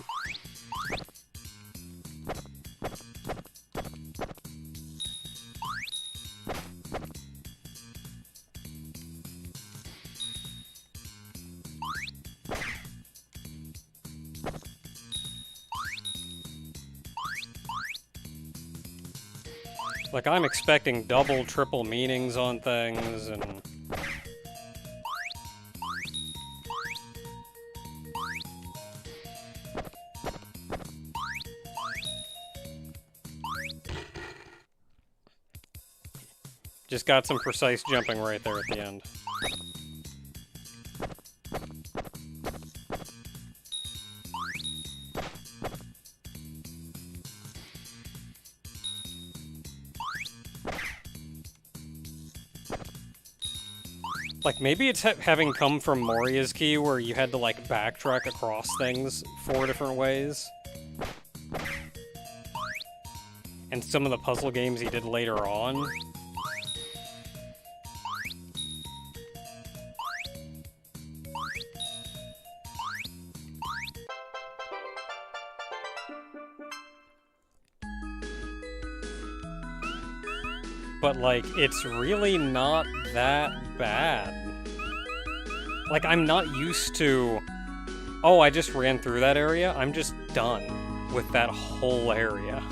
Like, I'm expecting double, triple meanings on things, and... just got some precise jumping right there at the end. Like, maybe it's having come from Moria's Key, where you had to, like, backtrack across things 4 different ways. And some of the puzzle games he did later on. But, like, it's really not that bad. Like, I'm not used to, oh, I just ran through that area. I'm just done with that whole area.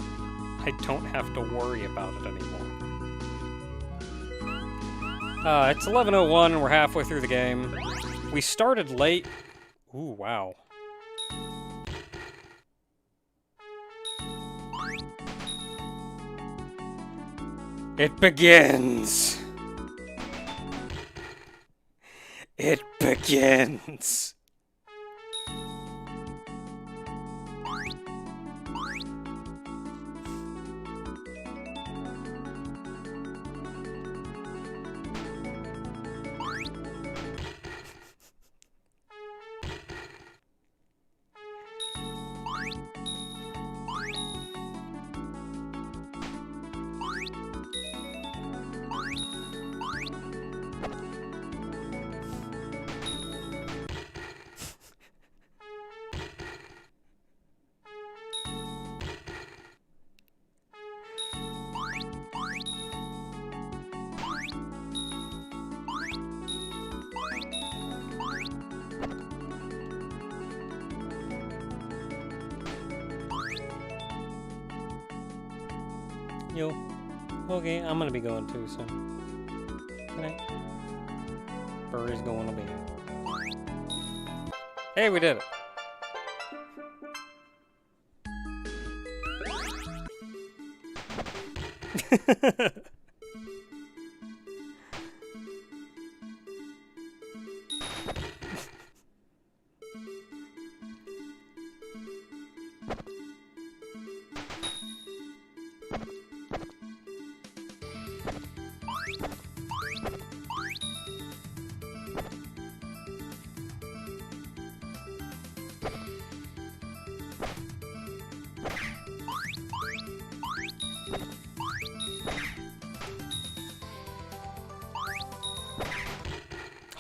I don't have to worry about it anymore. It's 11:01 and we're halfway through the game. We started late. Ooh, wow. It begins! It begins! Yo. Okay, I'm gonna be going too soon. Good night. Furry's going to be. Hey, we did it!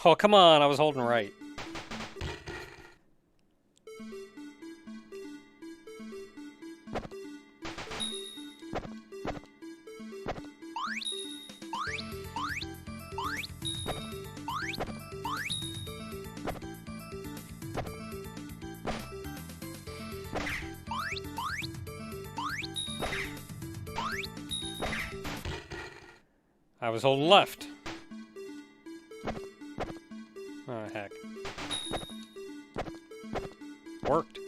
Oh, come on, I was holding right. I was holding left. Oh, heck. Worked.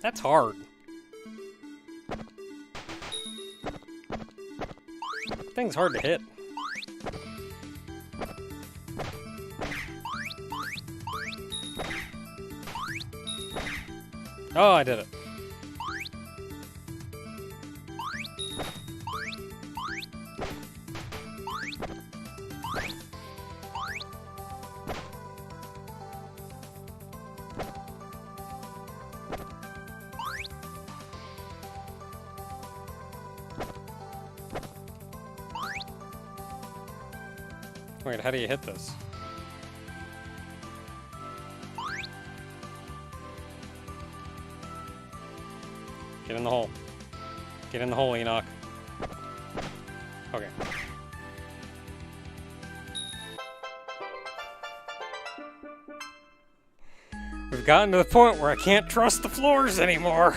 That's hard. Thing's hard to hit. Oh, I did it. Wait, how do you hit this? Get in the hole. Get in the hole, Enoch. Okay. We've gotten to the point where I can't trust the floors anymore.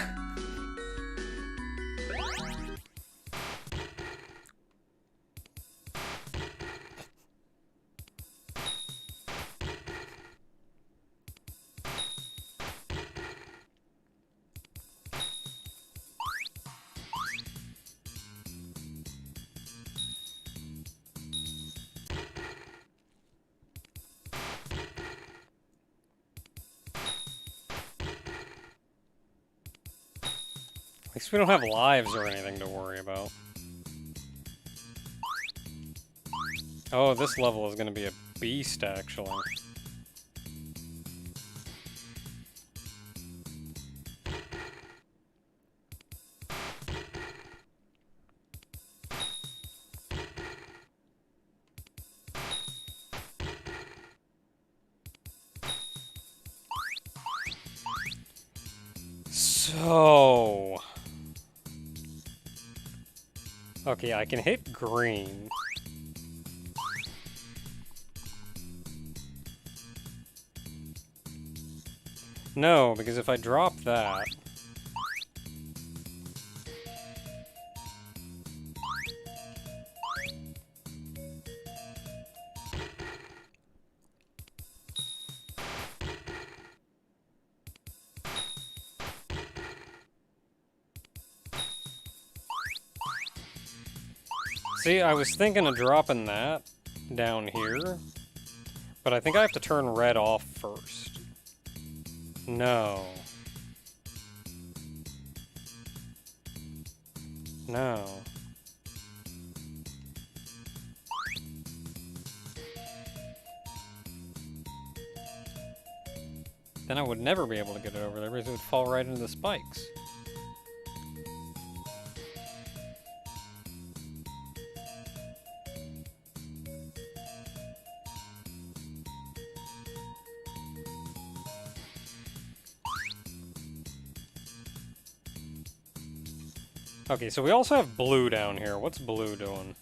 At least we don't have lives or anything to worry about. Oh, this level is going to be a beast, actually. So... Okay, I can hit green. No, because if I drop that... See, I was thinking of dropping that down here, but I think I have to turn red off first. No. No. Then I would never be able to get it over there because it would fall right into the spikes. Okay, so we also have blue down here. What's blue doing?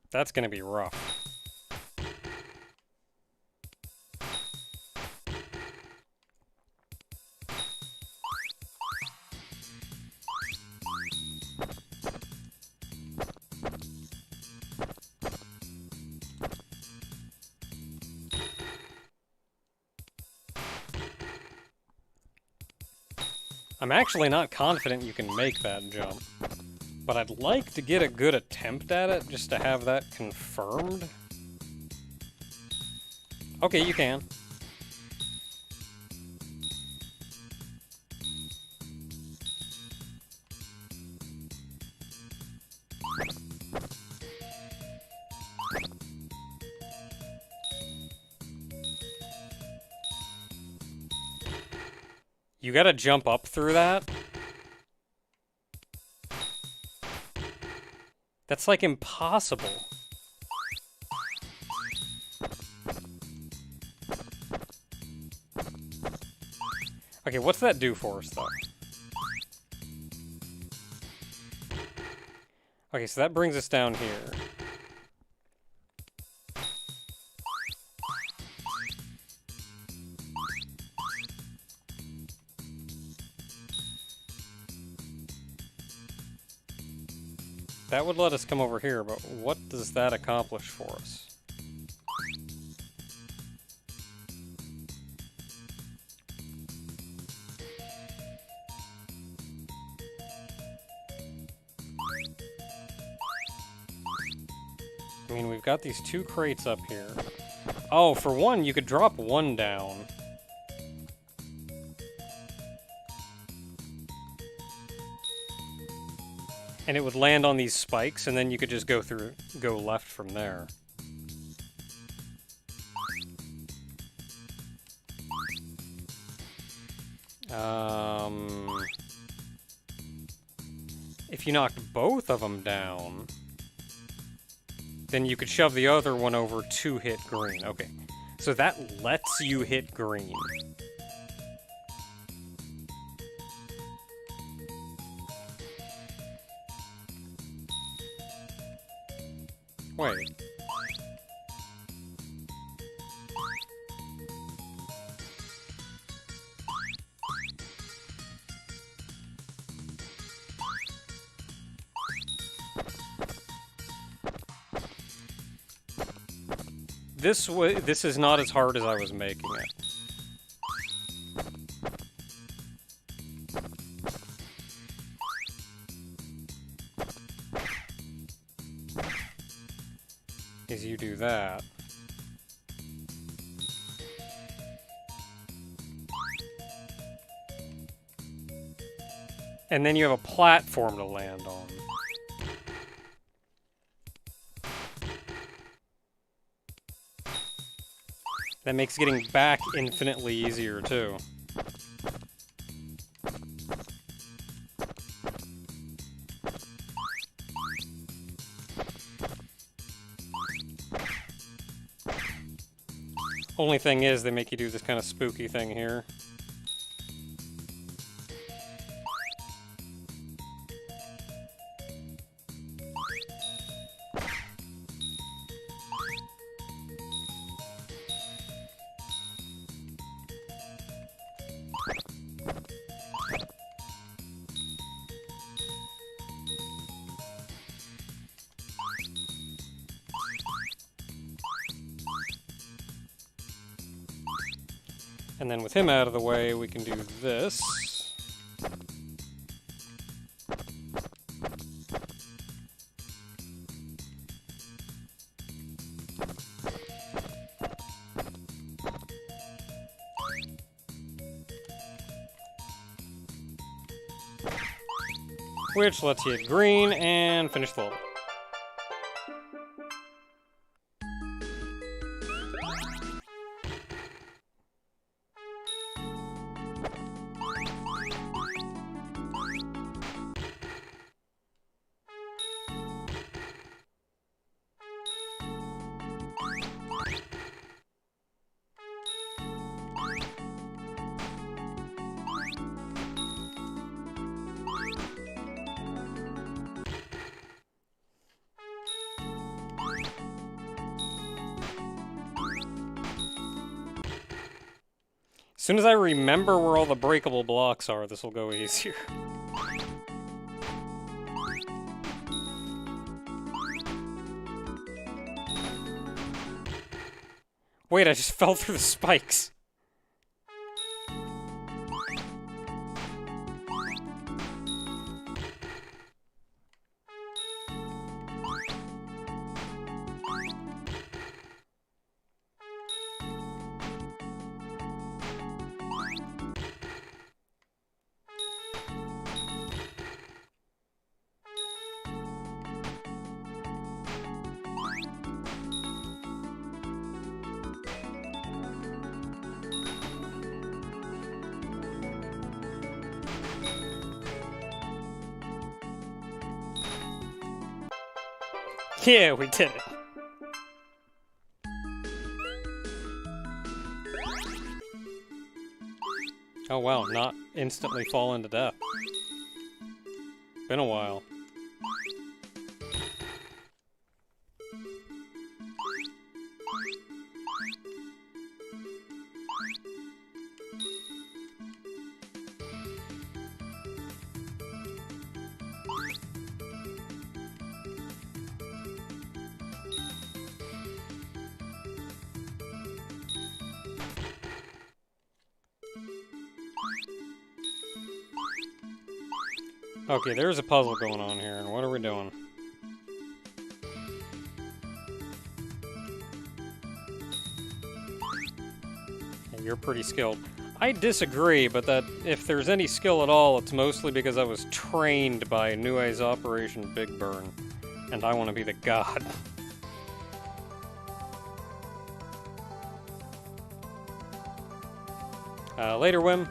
That's gonna be rough. I'm actually not confident you can make that jump. But I'd like to get a good attempt at it, just to have that confirmed. Okay, you can. You gotta jump up through that. That's like impossible. Okay, what's that do for us, though? Okay, so that brings us down here. That would let us come over here, but what does that accomplish for us? I mean, we've got these two crates up here. Oh, for one, you could drop one down. And it would land on these spikes, and then you could just go left from there. If you knocked both of them down, then you could shove the other one over to hit green. Okay, so that lets you hit green. Wait. This is not as hard as I was making it. Is you do that. And then you have a platform to land on. That makes getting back infinitely easier, too. Only thing is, they make you do this kind of spooky thing here. And then with him out of the way, we can do this. Which lets you hit green and finish the level. As soon as I remember where all the breakable blocks are, this will go easier. Wait, I just fell through the spikes. Yeah, we did it. Oh wow, not instantly fall into death. Been a while. Okay, there's a puzzle going on here, and what are we doing? Yeah, you're pretty skilled. I disagree, but that if there's any skill at all, it's mostly because I was trained by Enooh's Operation Big Burn, and I want to be the god. Later, Wim.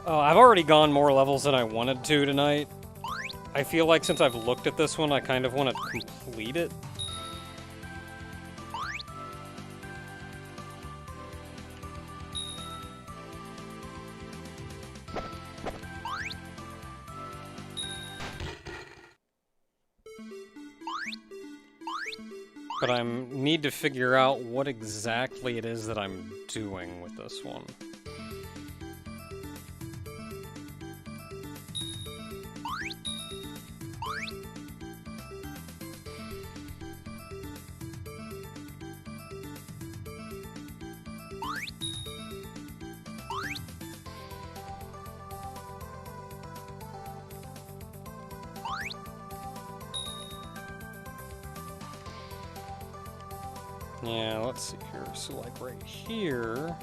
Oh, I've already gone more levels than I wanted to tonight. I feel like since I've looked at this one, I kind of want to complete it. But I need to figure out what exactly it is that I'm doing with this one. Yeah, let's see here. So, like, right here...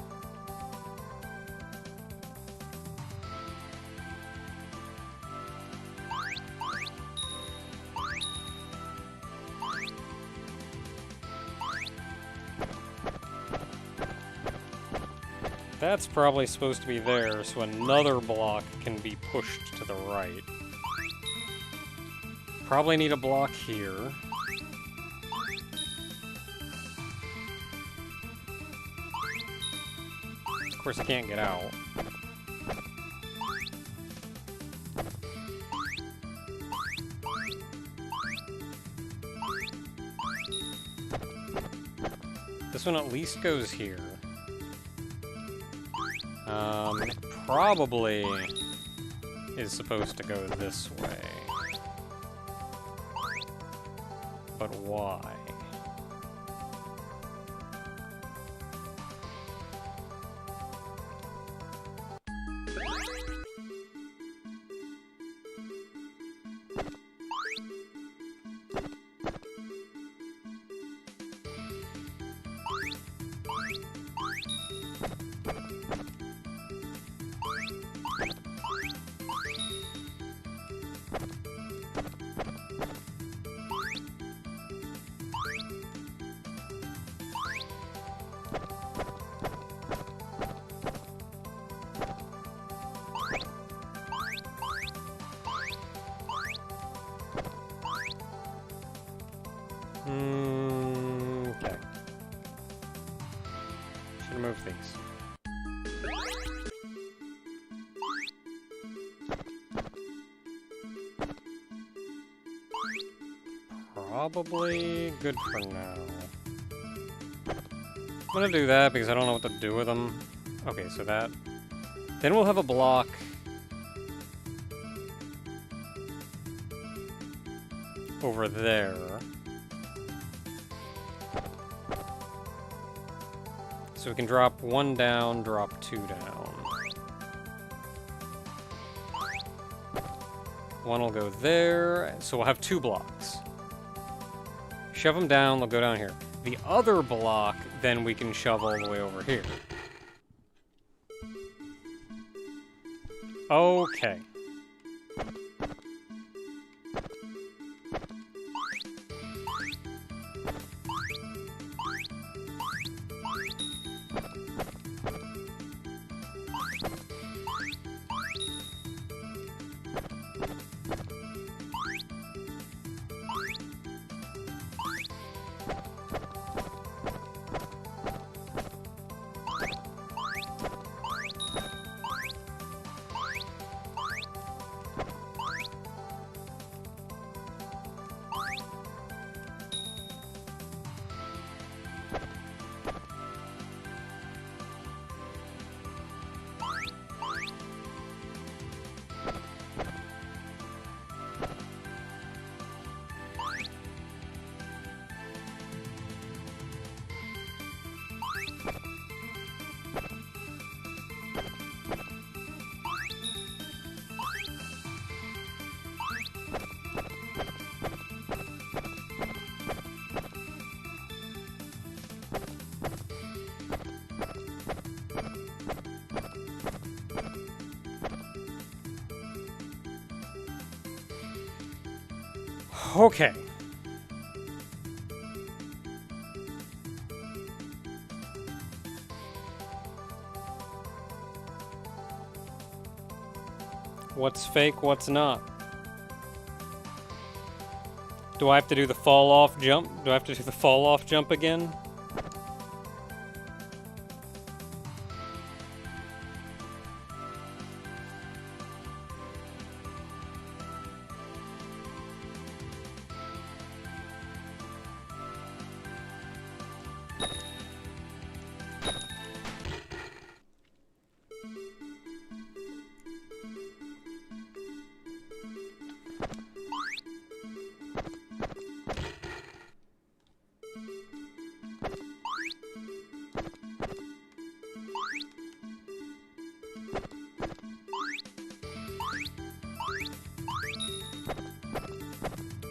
That's probably supposed to be there, so another block can be pushed to the right. Probably need a block here. Of course, I can't get out. This one at least goes here. It probably is supposed to go this way. But why? Okay. Should move these. Probably good for now. I'm gonna do that because I don't know what to do with them. Okay, so that. Then we'll have a block. Over there. So we can drop one down, drop two down. One will go there, so we'll have two blocks. Shove them down, they'll go down here. The other block, then we can shove all the way over here. Okay. Okay. What's fake, what's not? Do I have to do the fall off jump? Do I have to do the fall off jump again?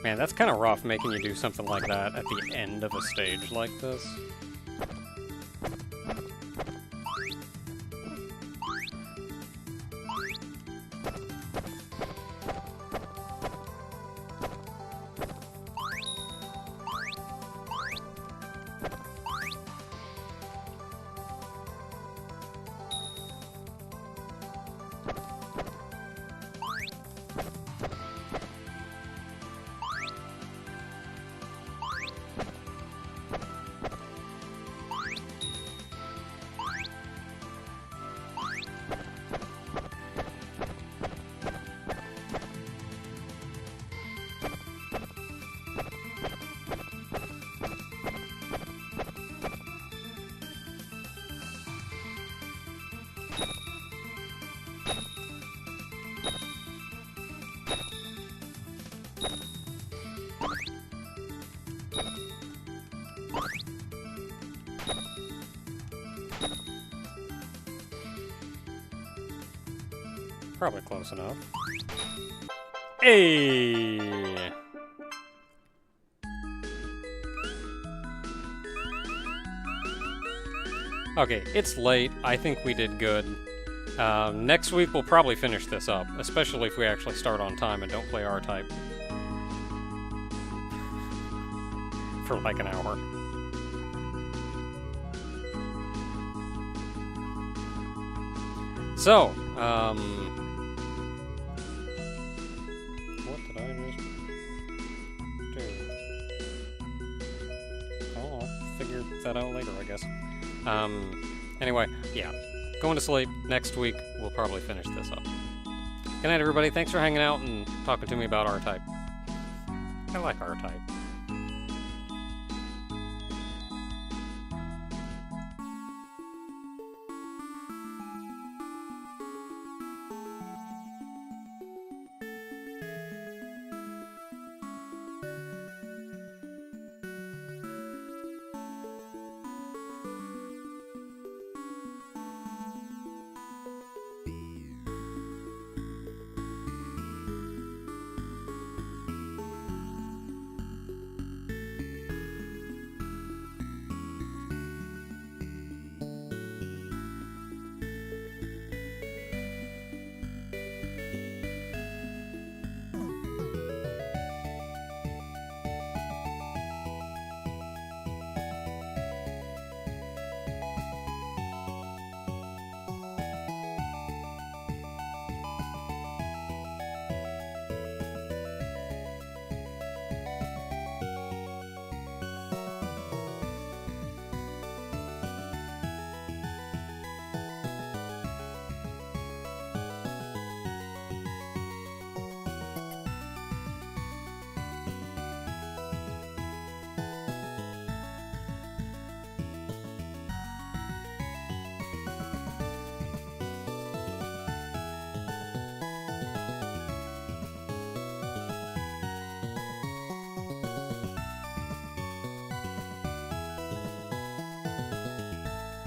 Man, that's kind of rough making you do something like that at the end of a stage like this. Probably close enough. Hey! Okay, it's late. I think we did good. Next week we'll probably finish this up, especially if we actually start on time and don't play R-Type for like an hour. So, what did I just do? Oh, I'll figure that out later, I guess. Anyway, yeah. Going to sleep. Next week, we'll probably finish this up. Good night, everybody. Thanks for hanging out and talking to me about R-Type. I like R-Type.